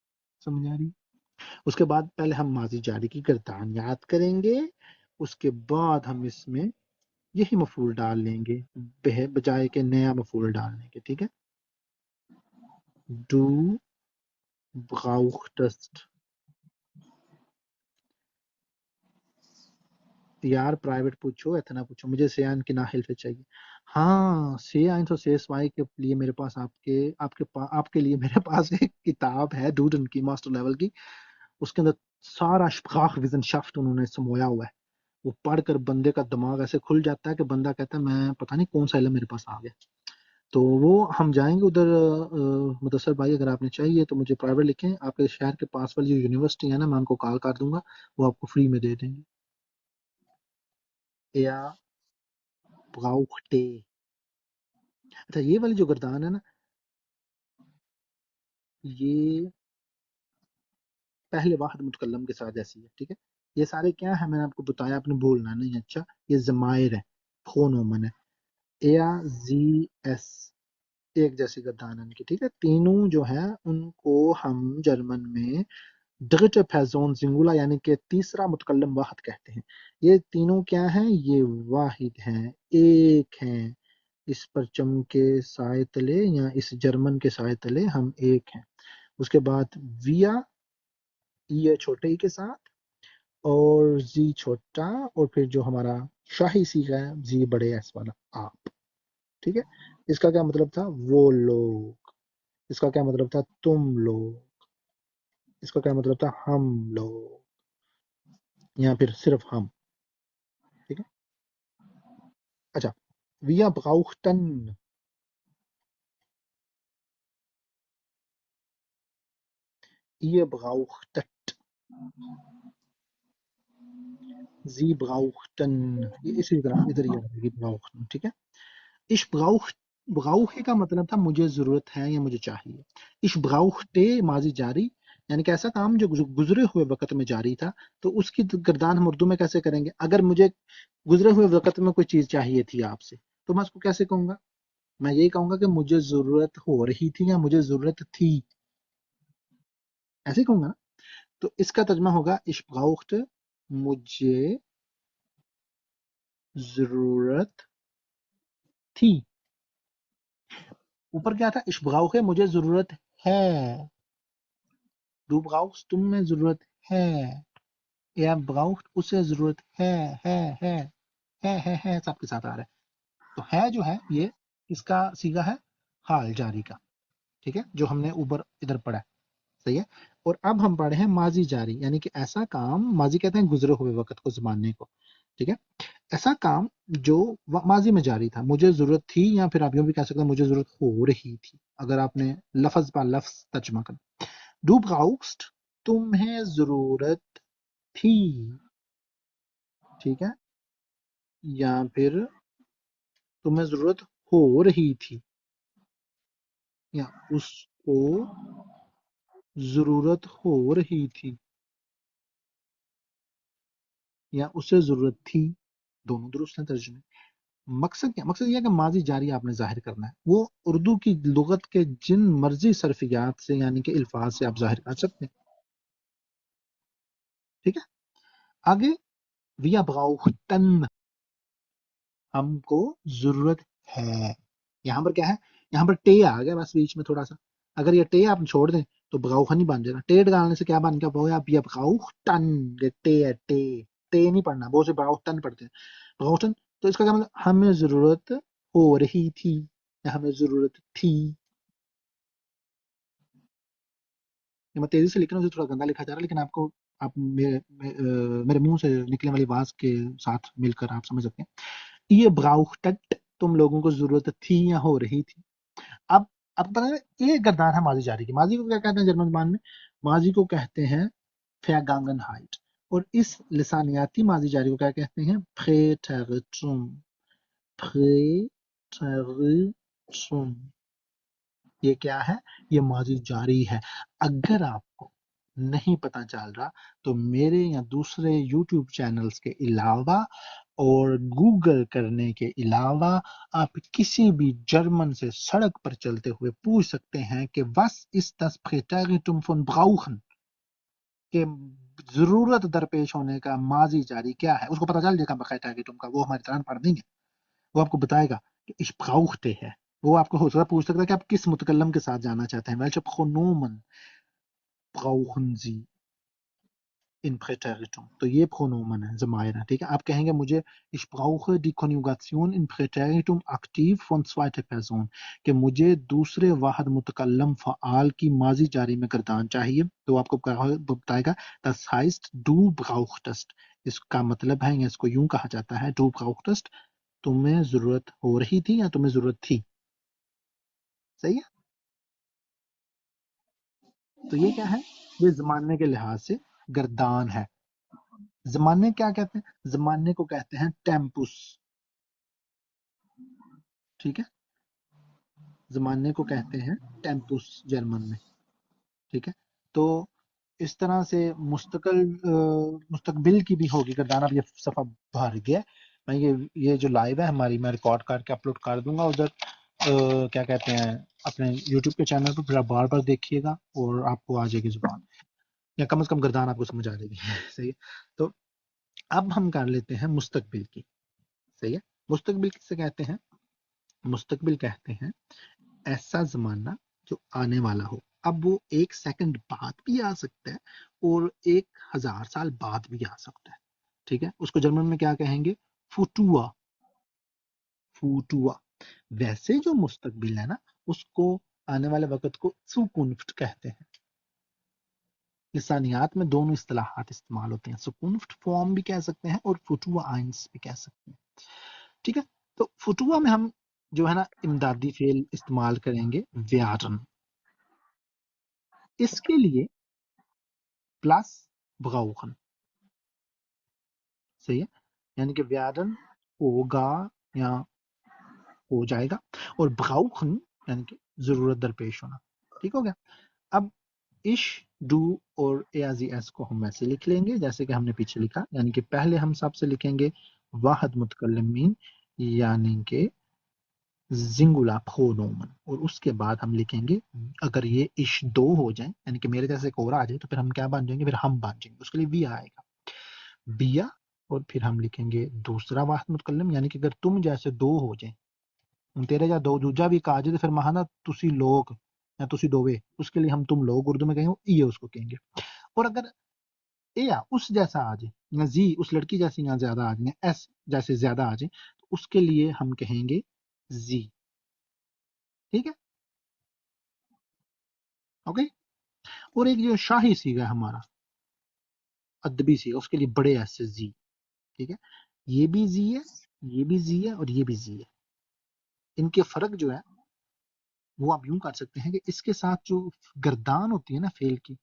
سمجھ آ رہی؟ اس کے بعد پہلے ہم ماضی جاری کی گردان یاد کریں گے، اس کے بعد ہم اس میں یہی مفعول ڈال لیں گے بجائے کہ نیا مفعول ڈالنے کے. ٹھیک ہے، ڈو brauchtest. یار پرائیویٹ پوچھو، اتنا پوچھو. مجھے سیان کی ناحل پہ چاہیے. ہاں، سی آئنس اور سی ایس وائی کے لیے میرے پاس آپ کے لیے میرے پاس ایک کتاب ہے ڈوڈن کی، ماسٹر لیول کی. اس کے اندر سارا شفاخ وزنشافٹ انہوں نے سمویا ہوا ہے. وہ پڑھ کر بندے کا دماغ ایسے کھل جاتا ہے کہ بندہ کہتا ہے میں پتہ نہیں کون سا علم میرے پاس آ گیا. تو وہ ہم جائیں گے ادھر. مدثر بھائی اگر آپ نے چاہیے تو مجھے پرائیویٹ لکھیں، آپ کے شہر کے پاس والی جو یونیورسٹی ہے نا، میں ان کو کال کر دوں گا، وہ آپ کو فری میں دے دیں گے. یا brauchte. اچھا، یہ والی جو گردان ہے نا، یہ پہلے واحد متکلم کے ساتھ ایسی ہے. ٹھیک ہے، یہ سارے کیا ہے میں نے آپ کو بتایا، آپ نے بولنا نہیں. اچھا، یہ ضمائر ہے، فونومن ہے. یا زی ایس، ایک جیسی گردان ہے ان کی. ٹھیک ہے، تینوں جو ہیں ان کو ہم جرمن میں ڈرٹ پیزون سنگولا یعنی کہ تیسرا متکلم واحد کہتے ہیں. یہ تینوں کیا ہیں؟ یہ واحد ہیں، ایک ہیں. اس پرچم کے سائے تلے یا اس جرمن کے سائے تلے ہم ایک ہیں. اس کے بعد ویا، ای چھوٹے ای کے ساتھ، اور زی چھوٹا، اور پھر جو ہمارا شاہی سیغہ ہے زی بڑے ایس والا، آپ. ٹھیک ہے، اس کا کیا مطلب تھا؟ وہ لوگ. اس کا کیا مطلب تھا؟ تم لوگ. اس کا کیا مطلب تھا؟ ہم لوگ، یا پھر صرف ہم. ٹھیک ہے، اچھا. ویا براؤختن، ihr brauchtet، sie brauchten. یہ اسی طرح ادھر یہ رہے گی brauchten. ٹھیک ہے، ich brauche کا مطلب تھا مجھے ضرورت ہے یا مجھے چاہیے. ich brauchte ماضی جاری یعنی کہ ایسا کام جو گزرے ہوئے وقت میں جاری تھا، تو اس کی گردان ہم اردو میں کیسے کریں گے؟ اگر مجھے گزرے ہوئے وقت میں کوئی چیز چاہیے تھی آپ سے، تو میں اس کو کیسے کہوں گا؟ میں یہی کہوں گا کہ مجھے ضرورت ہو رہی تھی یا مجھے ضرورت تھی، ایسے ہی کہوں گا نا. تو اس کا ترجمہ ہوگا ich brauchte، مجھے ضرورت تھی. اوپر کیا تھا؟ ich brauche مجھے ضرورت ہے. du brauchst تم میں ضرورت ہے. er braucht اسے ضرورت ہے سب کے ساتھ آ رہا ہے. تو ہے جو ہے یہ اس کا صیغہ ہے حال جاری کا، ٹھیک ہے، جو ہم نے اوپر ادھر پڑھا ہے. صحیح ہے. اور اب ہم پڑھے ہیں ماضی جاری، یعنی کہ ایسا کام، ماضی کہتے ہیں گزرے ہوئے وقت کو، زمانے کو، ٹھیک ہے. ایسا کام جو ماضی میں جاری تھا، مجھے ضرورت تھی، یا پھر آپ یوں بھی کہہ سکتے ہیں مجھے ضرورت ہو رہی تھی، اگر آپ نے لفظ پا لفظ ترجمہ کرنا. ڈو براؤسٹ تمہیں ضرورت تھی، ٹھیک ہے، یا پھر تمہیں ضرورت ہو رہی تھی، یا اس کو ضرورت ہو رہی تھی، یا اسے ضرورت تھی. دونوں درست ہیں ترجمے. مقصد کیا؟ مقصد یہ ہے کہ ماضی جاری آپ نے ظاہر کرنا ہے، وہ اردو کی لغت کے جن مرضی صرفیات سے، یعنی کہ الفاظ سے آپ ظاہر کر سکتے ہیں، ٹھیک ہے. آگے wir brauchten ہم کو ضرورت ہے. یہاں پر کیا ہے؟ یہاں پر ٹے آ گیا بس بیچ میں تھوڑا سا. اگر یہ ٹے آپ چھوڑ دیں تو brauchen ہی بن جائے گا. ٹے ڈالنے سے کیا بن گیا؟ وہ wir brauchten. یہ ٹے ہے، ٹے نہیں پڑھنا، بہت سے brauchten پڑھتے ہیں. brauchten تو اس کا کیا مطلب؟ ہمیں ضرورت ہو رہی تھی یا ہمیں ضرورت تھی. یہ میں تیزی سے لکھ رہا ہوں، تھوڑا گندا لکھا جا رہا ہے، لیکن آپ کو آپ میرے منہ سے نکلنے والی آواز کے ساتھ مل کر آپ سمجھ سکتے ہیں. یہ براؤخٹٹ تم لوگوں کو ضرورت تھی یا ہو رہی تھی. اب پتہ ہے یہ گردان ہے ماضی جاری کی. ماضی کو کیا کہتے ہیں جرمن زبان میں؟ ماضی کو کہتے ہیں Vergangenheit، اور اس لسانیاتی ماضی جاری کو کیا کہتے ہیں؟ Präteritum. Präteritum یہ کیا ہے؟ یہ ماضی جاری ہے. اگر آپ کو نہیں پتا چل رہا تو میرے یا دوسرے یوٹیوب چینلز کے علاوہ اور گوگل کرنے کے علاوہ آپ کسی بھی جرمن سے سڑک پر چلتے ہوئے پوچھ سکتے ہیں کہ was ist das Präteritum von brauchen، کہ ضرورت درپیش ہونے کا ماضی جاری کیا ہے. اس کو پتا چل جائے گا Präteritum کا، وہ ہماری طرح پڑھ دیں گے، وہ آپ کو بتائے گا کہ ich brauchte ہے. وہ آپ کو ہو سکتا پوچھ سکتا ہے کہ آپ کس متکلم کے ساتھ جانا چاہتے ہیں. welche Pronomen brauchen Sie in Präteritum. تو یہ Pronomen ہے، ضمائر ہے، ٹھیک ہے. آپ کہیں گے مجھے ich brauche die Konjugation in Präteritum aktiv von zweiter Person، کہ مجھے دوسرے واحد متکلم فعال کی ماضی جاری میں گردان چاہیے. تو آپ کو بتائے گا das heißt du brauchtest. اس کا مطلب ہے، یا اس کو یوں کہا جاتا ہے du brauchtest تمہیں ضرورت ہو رہی تھی یا تمہیں ضرورت تھی. صحیح ہے. تو یہ کیا ہے؟ یہ زمانے کے لحاظ سے گردان ہے. زمانے کیا کہتے ہیں؟ زمانے کو کہتے ہیں ٹیمپس، ٹھیک ہے. زمانے کو کہتے ہیں ٹیمپس جرمن میں، ٹھیک ہے. تو اس طرح سے مستقبل کی بھی ہوگی گردان. اب یہ صفحہ بھر گیا. میں یہ جو لائیو ہے ہماری، میں ریکارڈ کر کے اپلوڈ کر دوں گا ادھر، کیا کہتے ہیں، اپنے یوٹیوب کے چینل پر. پھر آپ بار بار دیکھیے گا اور آپ کو آ جائے گی زبان، یا کم از کم گردان آپ کو سمجھ آ جائے گی. صحیح ہے. تو اب ہم کر لیتے ہیں مستقبل کی. صحیح ہے. مستقبل کسے کہتے ہیں؟ مستقبل کہتے ہیں ایسا زمانہ جو آنے والا ہو. اب وہ 1 سیکنڈ بعد بھی آ سکتا ہے اور 1000 سال بعد بھی آ سکتا ہے، ٹھیک ہے. اس کو جرمن میں کیا کہیں گے؟ فوٹوا. فوٹوا. ویسے جو مستقبل ہے نا، اس کو آنے والے وقت کو زوکونفٹ کہتے ہیں. لسانیات میں دونوں اصطلاحات استعمال ہوتے ہیں، زوکونفٹ فارم بھی کہہ سکتے ہیں اور فوٹوا آئنس بھی کہہ سکتے ہیں، ٹھیک ہے. تو فوٹوا میں ہم جو ہے نا امدادی فعل استعمال کریں گے werden. اس کے لیے پلس brauchen. صحیح ہے. یعنی کہ werden ہوگا یا ہو جائے گا، اور brauchen یعنی کہ ضرورت درپیش ہونا. ٹھیک ہو گیا. اب ich du اور as کو ہم ویسے لکھ لیں گے جیسے کہ ہم نے پیچھے لکھا، یعنی کہ پہلے ہم سب سے لکھیں گے واحد متکلمین، یعنی کہ زنگولا پرونومن، اور اس کے بعد ہم لکھیں گے اگر یہ اش دو ہو جائیں یعنی کہ میرے جیسے ایک اور آ جائے تو پھر ہم کیا بن جائیں گے، پھر ہم بن جائیں گے، اس کے لیے وی آئے گا، بیا، اور پھر ہم لکھیں گے دوسرا واحد متکلم، یعنی کہ اگر تم جیسے دو ہو جائیں، تیرے یا دو دوجا بھی کہا جائے تو پھر مہانا تسی لوگ یا تسی دووے، اس کے لیے ہم تم لوگ اردو میں کہیں گے، ای اس کو کہیں گے، اور اگر اے اس جیسا آ جائے یا زی اس لڑکی جیسی یا زیادہ آ جائیں، ایس جیسے زیادہ آ جائیں، تو اس کے لیے ہم کہیں گے زی، ٹھیک ہے، اوکے۔ اور ایک جو شاہی سیگا ہے ہمارا ادبی سیگا، اس کے لیے بڑے ایس سے زی، ٹھیک ہے، یہ بھی زی ہے، یہ بھی زی ہے، اور یہ بھی زی ہے، ان کے فرق جو ہے وہ آپ یوں کر سکتے ہیں کہ اس کے ساتھ جو گردان ہوتی ہے نا فعل کی،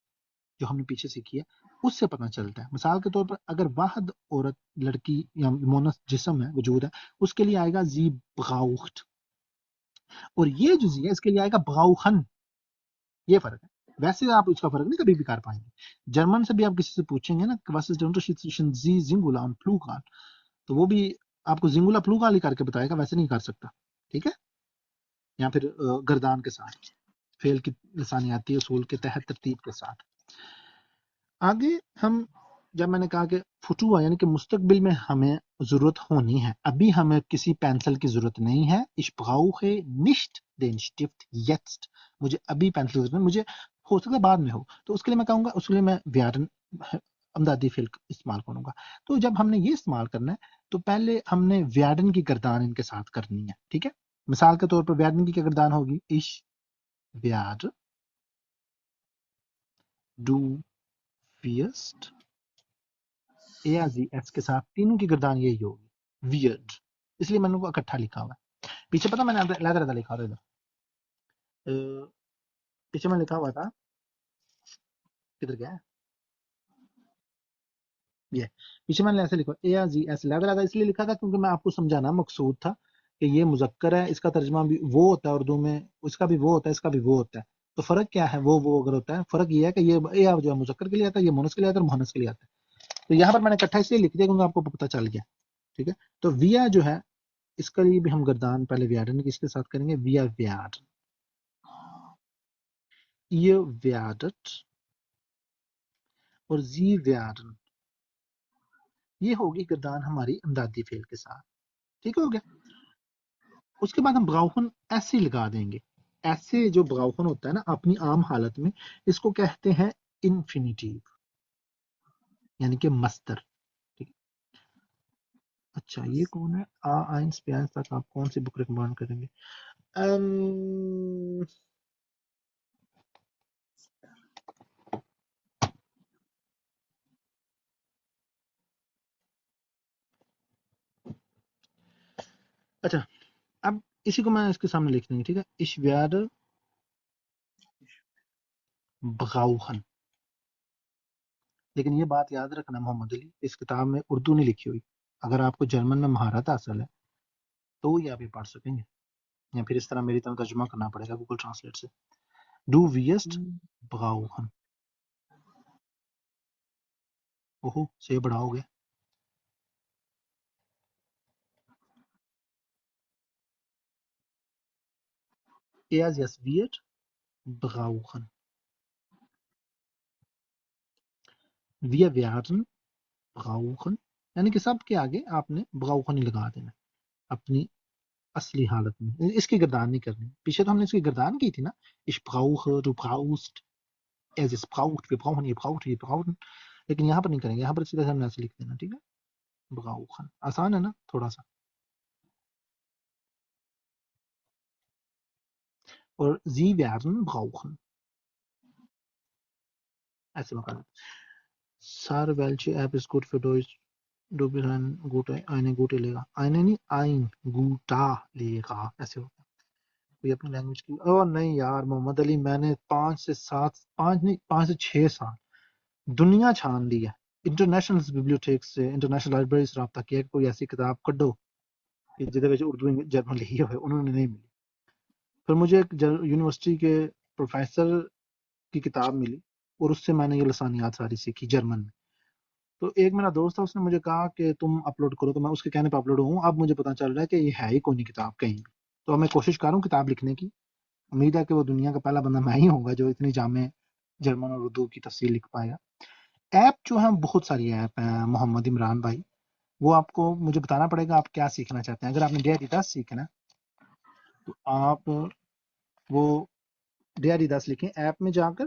جو ہم نے پیچھے سیکھی ہے، اس سے پتہ چلتا ہے۔ مثال کے طور پر اگر واحد عورت لڑکی یا مونس جسم ہے وجود ہے، اس کے لیے آئے گا زی بغاوخت، اور یہ جو زی ہے اس کے لیے آئے گا بغاوخن، یہ فرق ہے۔ ویسے آپ اس کا فرق نہیں کبھی بھی کر پائیں گے، جرمن سے بھی آپ کسی سے پوچھیں گے نا was ist der Unterschied zwischen Sie Singular und Plural، تو وہ بھی آپ کو زنگولا پلوگال ہی کر کے بتائے گا، ویسے نہیں کر سکتا، ٹھیک ہے، یا پھر گردان کے ساتھ فعل کی لسانیاتی اصول کے تحت ترتیب کے ساتھ۔ آگے ہم جب میں نے کہا کہ فٹوا یعنی کہ مستقبل میں ہمیں ضرورت ہونی ہے، ابھی ہمیں کسی پینسل کی ضرورت نہیں ہے، ich brauche nicht den Stift jetzt، مجھے ابھی پینسل کی ضرورت نہیں، مجھے ہو سکتا ہے بعد میں ہو، تو اس کے لیے میں کہوں گا، اس کے لیے میں ویارن امدادی فعل استعمال کروں گا۔ تو جب ہم نے یہ استعمال کرنا ہے تو پہلے ہم نے ویارن کی گردان ان کے ساتھ کرنی ہے، ٹھیک ہے، مثال کے طور پر ویارن کی کیا گردان ہوگی، ich werde، du wirst، اے یا زی ایس کے ساتھ تینوں کی گردان یہی ہوگی، ویئرڈ، اس لیے میں نے کو اکٹھا لکھا ہوا ہے۔ پیچھے پتہ میں نے علیحدہ علیحدہ لکھا ہوا تھا، پیچھے میں لکھا ہوا تھا، کدھر گیا ہے یہ، پیچھے میں نے ایسے لکھا اے یا زی ایس علیحدہ علیحدہ اس لیے لکھا تھا کیونکہ میں آپ کو سمجھانا مقصود تھا کہ یہ مذکر ہے، اس کا ترجمہ بھی وہ ہوتا ہے اردو میں، اس کا بھی وہ ہوتا ہے، اس کا بھی وہ ہوتا ہے، تو فرق کیا ہے، وہ اگر ہوتا ہے، فرق یہ ہے کہ یہ اے جو ہے مذکر کے لیے آتا ہے، یہ مونس کے لیے آتا ہے اور مؤنث کے لیے آتا ہے، تو یہاں پر میں نے اکٹھا اس لیے لکھ دیا کیونکہ آپ کو پتہ چل گیا، ٹھیک ہے۔ تو ویا جو ہے اس کے لیے بھی ہم گردان پہلے ویارن کی اس کے ساتھ کریں گے، ویا ویارن، یہ ویادت، اور زی ویارن، یہ ہوگی گردان ہماری امدادی فعل کے ساتھ، ٹھیک ہو گیا۔ اس کے بعد ہم بغاوخن ایسے لگا دیں گے، ایسے جو بغاوخن ہوتا ہے نا اپنی عام حالت میں، اس کو کہتے ہیں انفینیٹیو یعنی کہ مصدر، ٹھیک ہے۔ اچھا یہ کون ہے، آئنس پیانس تک آپ کون سی بک ریکمینڈ کریں گے؟ اچھا اب اسی کو میں اس کے سامنے لکھ دیں گے، ٹھیک ہے، ich werde brauchen، لیکن یہ بات یاد رکھنا محمد علی، اس کتاب میں اردو نہیں لکھی ہوئی، اگر آپ کو جرمن میں مہارت حاصل ہے تو یہ آپ یہ پڑھ سکیں گے، یا پھر اس طرح میری طرح ترجمہ کرنا پڑے گا گوگل ٹرانسلیٹ سے، du wirst brauchen، اوہو سے بڑا ہو گیا، er es wird brauchen، wir werden brauchen، یعنی کہ سب کے آگے آپ نے brauchen ہی لگا دینا اپنی اصلی حالت میں، اس کی گردان نہیں کرنی، پیچھے تو ہم نے اس کی گردان کی تھی نا، ich brauche، du brauchst، es ist braucht، wir brauchen، ihr braucht، wir brauchen، لیکن یہاں پر نہیں کریں گے، یہاں پر سیدھا ہم نے ایسے لکھ دینا، ٹھیک ہے، brauchen، آسان ہے نا تھوڑا سا، اور sie werden brauchen، ایسے مقابلہ، سار welche App ist gut für Deutsch، du bist ein guter، eine gute Lehrer، eine نہیں ein guter Lehrer، ایسے ہوتا ہے، کوئی اپنی لینگویج کی، او نہیں یار محمد علی، میں نے 5 سے 6 سال دنیا چھان لی ہے، انٹرنیشنل بیبلیوٹیک سے، انٹرنیشنل لائبریری سے رابطہ کیا کہ کوئی ایسی کتاب کڈو کہ جہدے وچ اردو جرمن لکھی ہوئے، انہوں نے نہیں ملی، پھر مجھے ایک یونیورسٹی کے پروفیسر کی کتاب ملی اور اس سے میں نے یہ لسانیات ساری سیکھی جرمن میں، تو ایک میرا دوست تھا، اس نے مجھے کہا کہ تم اپلوڈ کرو، تو میں اس کے کہنے پہ اپلوڈ ہوں، اب مجھے پتا چل رہا ہے کہ یہ ہے ہی کون کتاب کہیں بھی، تو میں کوشش کر رہا ہوں کتاب لکھنے کی. امید ہے کہ وہ دنیا کا پہلا بندہ میں ہی ہوں گا جو اتنی جامع جرمن اور اردو کی تفصیل لکھ پائے گا. ایپ جو ہے بہت ساری ایپ ہیں محمد عمران بھائی، وہ آپ کو مجھے بتانا پڑے گا آپ کیا سیکھنا چاہتے ہیں. اگر آپ نے DID10 سیکھنا تو آپ وہ DID10 لکھیں. ایپ میں جا کر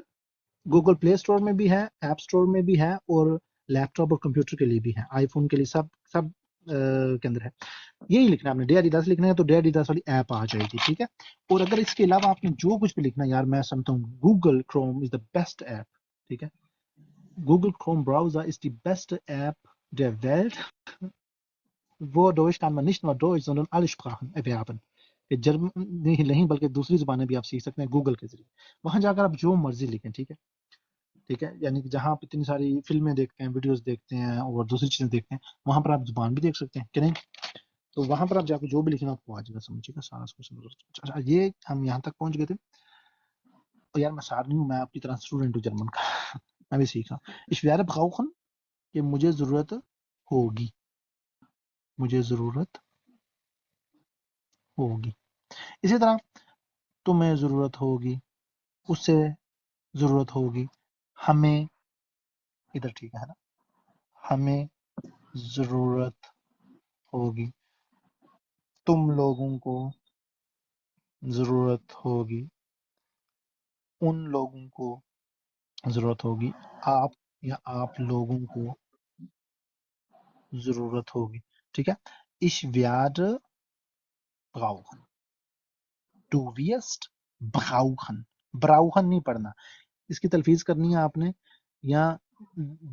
گوگل پلے اسٹور میں بھی ہے، ایپ اسٹور میں بھی ہے، اور لیپ ٹاپ اور کمپیوٹر کے لیے بھی ہے، آئی فون کے لیے سب کے اندر ہے. یہی لکھنا ہے آپ نے، DID10 لکھنا ہے تو DID10 والی ایپ آ جائے گی. ٹھیک ہے. اور اگر اس کے علاوہ آپ نے جو کچھ بھی لکھنا ہے، یار میں سمجھتا ہوں Google Chrome is the best app. ٹھیک ہے. Google Chrome Browser ist die beste App der Welt, wodurch kann man nicht nur Deutsch, sondern alle Sprachen erwerben. کہ جرمن نہیں بلکہ دوسری زبانیں بھی آپ سیکھ سکتے ہیں گوگل کے ذریعے. وہاں جا کر آپ جو مرضی لکھیں. ٹھیک ہے. ٹھیک ہے. یعنی کہ جہاں آپ اتنی ساری فلمیں دیکھتے ہیں، ویڈیوز دیکھتے ہیں اور دوسری چیزیں دیکھتے ہیں، وہاں پر آپ زبان بھی دیکھ سکتے ہیں کہ نہیں. تو وہاں پر آپ جا کے جو بھی لکھنا آپ کو آ جائے گا. سمجھے گا سارا کچھ. اچھا، یہ ہم یہاں تک پہنچ گئے تھے. اور یار میں سار نہیں ہوں، میں آپ کی طرح اسٹوڈنٹ ہوں جرمن کا. میں بھی سیکھ رہا ہوں. Ich werde brauchen کہ مجھے ضرورت ہوگی. مجھے ضرورت ہوگی. اسی طرح تمہیں ضرورت ہوگی، اس سے ضرورت ہوگی، ہمیں، ادھر ٹھیک ہے نا، ہمیں ضرورت ہوگی، تم لوگوں کو ضرورت ہوگی، ان لوگوں کو ضرورت ہوگی، آپ یا آپ لوگوں کو ضرورت ہوگی. ٹھیک ہے. Ich werde brauchen. Du wirst brauchen. brauchen نہیں پڑھنا، اس کی تلفیظ کرنی ہے آپ نے یا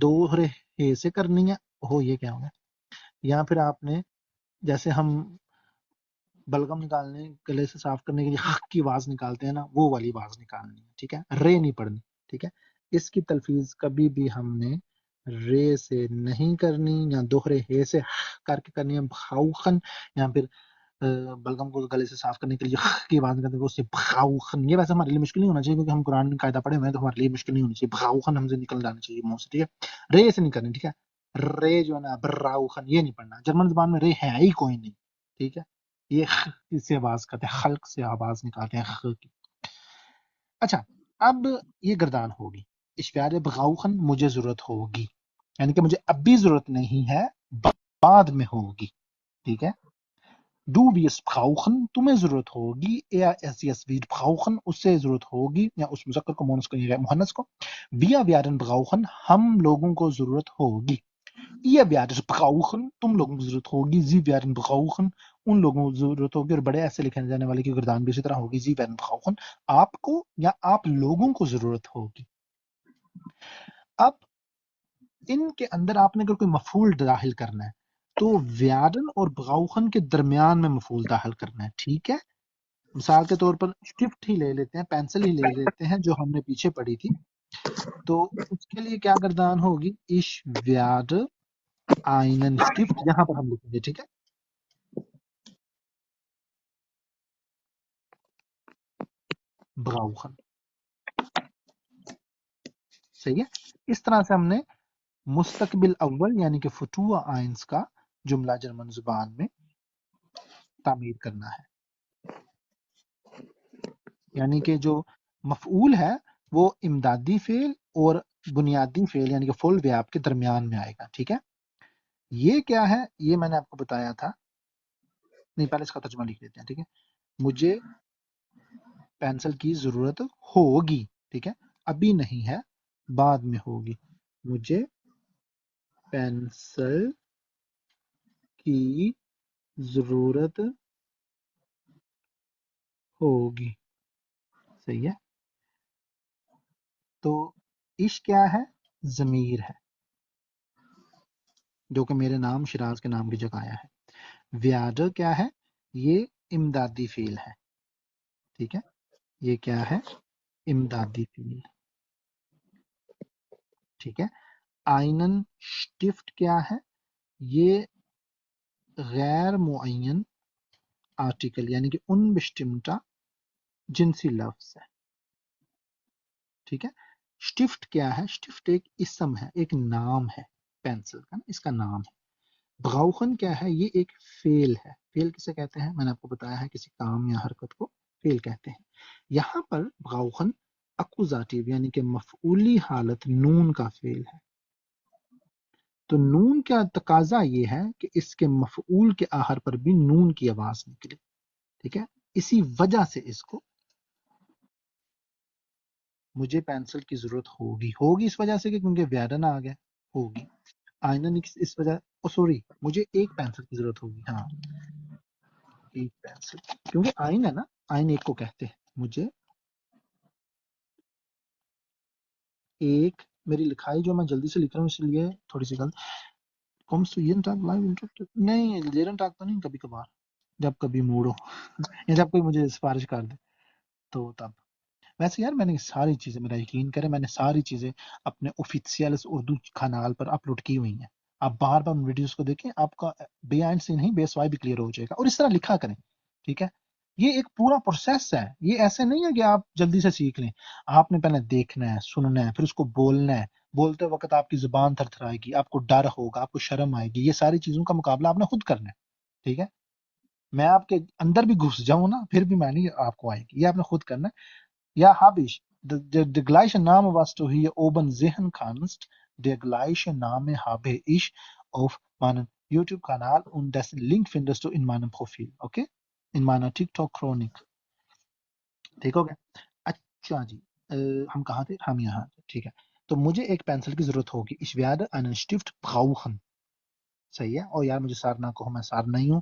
دوہرے ہے سے کرنی ہے. ہو یہ کیا ہوگا؟ یا پھر آپ نے جیسے ہم بلغم نکالنے گلے سے صاف کرنے کے لیے حق کی آواز نکالتے ہیں نا، وہ والی آواز نکالنی ہے. ٹھیک ہے. رے نہیں پڑھنی. ٹھیک ہے. اس کی تلفیظ کبھی بھی ہم نے رے سے نہیں کرنی یا دوہرے ہے سے کر کے کرنی ہے. بھاؤخن یا پھر بلغم کو گلے سے صاف کرنے کے لیے کی آواز نکالتے ہیں، اس سے بھاؤخن. یہ ویسے ہمارے لیے مشکل نہیں ہونا چاہیے کیونکہ ہم قرآن میں قاعدہ پڑھے ہوئے ہیں، تو ہمارے لیے مشکل نہیں ہونی چاہیے. بھاؤخن ہم سے نکل جانا چاہیے منہ سے. ٹھیک ہے. رے سے نہیں کرنی. ٹھیک ہے. رے جو ہے نا براؤخن یہ نہیں پڑھنا. جرمن زبان میں رے ہے ہی کوئی نہیں. ٹھیک ہے. یہ خ سے آواز کرتے ہیں، خلق سے آواز نکالتے ہیں خ کی. اچھا، اب یہ گردان ہوگی. اشفیار بغاؤخن مجھے ضرورت ہوگی، یعنی کہ مجھے اب بھی ضرورت نہیں ہے، بعد میں ہوگی. ٹھیک ہے. Du wirst brauchen تمہیں ضرورت ہوگی. Es wird brauchen اس سے ضرورت ہوگی، یا اس مذکر کو مونس کو یا مؤنث کو. Wir werden brauchen ہم لوگوں کو ضرورت ہوگی. Ihr werdet brauchen تم لوگوں کو ضرورت ہوگی. Sie werden brauchen ان لوگوں کو ضرورت ہوگی. اور بڑے ایسے لکھے جانے والے کی گردان بھی اسی طرح ہوگی. Sie werden brauchen آپ کو یا آپ لوگوں کو ضرورت ہوگی. اب ان کے اندر آپ نے اگر کوئی مفعول داخل کرنا ہے تو werden اور brauchen کے درمیان میں مفعول داخل کرنا ہے. ٹھیک ہے. مثال کے طور پر شفٹ ہی لے لیتے ہیں، پینسل ہی لے لیتے ہیں جو ہم نے پیچھے پڑھی تھی. تو اس کے لیے کیا گردان ہوگی؟ Ich werde einen Stift یہاں پر ہم لکھیں گے. ٹھیک ہے. brauchen. صحیح ہے. اس طرح سے ہم نے مستقبل اول یعنی کہ فتوح آئنس کا جملہ جرمن زبان میں تعمیر کرنا ہے. یعنی کہ جو مفعول ہے وہ امدادی فعل اور بنیادی فعل یعنی کہ فل ویاب کے درمیان میں آئے گا. ٹھیک ہے. یہ کیا ہے؟ یہ میں نے آپ کو بتایا تھا. نہیں، پہلے اس کا ترجمہ لکھ لیتے ہیں. ٹھیک ہے. مجھے پینسل کی ضرورت ہوگی. ٹھیک ہے. ابھی نہیں ہے، بعد میں ہوگی. مجھے پینسل کی ضرورت ہوگی. صحیح ہے. تو عش کیا ہے؟ ضمیر ہے جو کہ میرے نام شراز کے نام کی جگہ آیا ہے. ویاڈر کیا ہے؟ یہ امدادی فعل ہے. ٹھیک ہے. یہ کیا ہے؟ امدادی فعل. ٹھیک ہے. آئنن شٹفٹ کیا ہے؟ یہ غیر معین آرٹیکل یعنی کہ ان بسٹمٹا جنسی لفظ ہے. ٹھیک ہے. شٹفٹ کیا ہے؟ شٹفٹ ایک اسم ہے، ایک نام ہے پینسل کا نا، اس کا نام ہے. بغاوخن کیا ہے؟ یہ ایک فعل ہے. فعل کسے کہتے ہیں؟ میں نے آپ کو بتایا ہے کسی کام یا حرکت کو فعل کہتے ہیں. یہاں پر بغاوخن اکوزاتیو یعنی کہ مفعولی حالت نون کا فعل ہے. تو نون کا تقاضا یہ ہے کہ اس کے مفعول کے آخر پر بھی نون کی آواز نکلے. ٹھیک ہے، اسی وجہ سے اس کو مجھے پینسل کی ضرورت ہوگی اس وجہ سے کہ کیونکہ ویرن آ گیا ہوگی. آئینہ اس وجہ سوری مجھے ایک پینسل کی ضرورت ہوگی. ہاں ایک پینسل، کیونکہ آئین ہے نا، آئین ایک کو کہتے ہیں. مجھے ایک، میری لکھائی جو میں جلدی سے لکھ رہا ہوں اس لیے تھوڑی سی غلط. کمس ٹو یہ ٹاک لائیو انٹرپٹ نہیں، لیرن ٹاک تو نہیں، کبھی کبھار جب کبھی موڑ ہو یا جب کوئی مجھے سفارش کر دے تو تب. ویسے یار میں نے ساری چیزیں، میرا یقین کرے، میں نے ساری چیزیں اپنے آفیشیل اردو کنال پر اپلوڈ کی ہوئی ہیں. آپ بار بار ان ویڈیوز کو دیکھیں، آپ کا بے آئین سے نہیں بے سوائی بھی کلیئر ہو جائے گا. اور اس طرح لکھا کریں. ٹھیک ہے، یہ ایک پورا پروسیس ہے. یہ ایسے نہیں ہے کہ آپ جلدی سے سیکھ لیں. آپ نے پہلے دیکھنا ہے، سننا ہے، پھر اس کو بولنا ہے. بولتے وقت آپ کی زبان تھر تھرائے گی، آپ کو ڈر ہوگا، آپ کو شرم آئے گی. یہ ساری چیزوں کا مقابلہ آپ نے خود کرنا ہے. ٹھیک ہے، میں آپ کے اندر بھی گھس جاؤں نا پھر بھی میں نہیں آپ کو آئے گی. یہ آپ نے خود کرنا ہے. Ja, habe ich. Der gleiche Name, was du hier oben sehen kannst, der gleiche Name habe ich auf meinem YouTube-Kanal und dessen Link findest du in meinem Profil, okay? In meiner TikTok-Chronik. ٹھیک ہو گیا؟ اچھا جی، ہم کہاں تھے؟ ہم یہاں تھے. ٹھیک ہے، تو مجھے ایک پینسل کی ضرورت ہوگی. Ich werde einen Stift brauchen. صحیح ہے. اور یار مجھے سار نہ کہو، میں سار نہیں ہوں.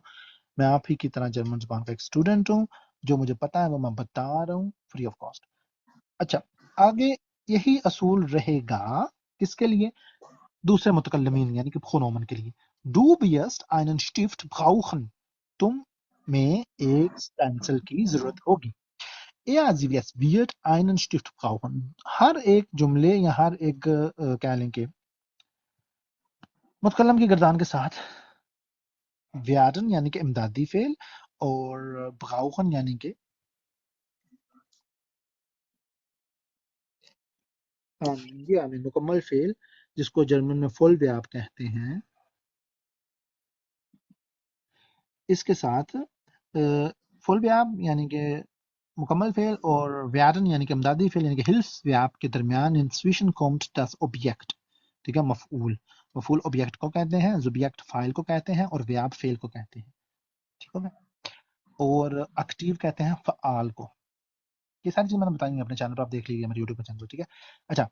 میں آپ ہی کی طرح جرمن زبان کا ایک اسٹوڈنٹ ہوں. جو مجھے پتا ہے وہ میں بتا رہا ہوں فری آف کاسٹ. اچھا، آگے یہی اصول رہے گا کس کے لیے؟ دوسرے متکلمین یعنی کہ خنومن کے لیے. Du wirst einen Stift brauchen. تم میں ایک پینسل کی ضرورت ہوگی. Er wird einen Stift brauchen. ہر ایک جملے یا ہر ایک کہہ لیں کہ متکلم کی گردان کے ساتھ werden یعنی کہ امدادی فعل اور brauchen یعنی کہ آمین مکمل فعل جس کو جرمن میں فل ویاب کہتے ہیں، اس کے ساتھ فل ویاب یعنی کہ مکمل فعل اور ویارن یعنی کہ امدادی فعل یعنی کہ ہلس ویاب کے درمیان انسویشن کومٹ دس اوبجیکٹ. ٹھیک ہے، مفعول اوبجیکٹ کو کہتے ہیں، زبیکٹ فائل کو کہتے ہیں، اور ویاب فعل کو کہتے ہیں. ٹھیک ہو گیا؟ اور اکٹیو کہتے ہیں فعال کو. یہ ساری چیز میں نے بتائی ہیں اپنے چینل پر، آپ دیکھ لیجیے میرے یوٹیوب چینل پر. ٹھیک ہے، اچھا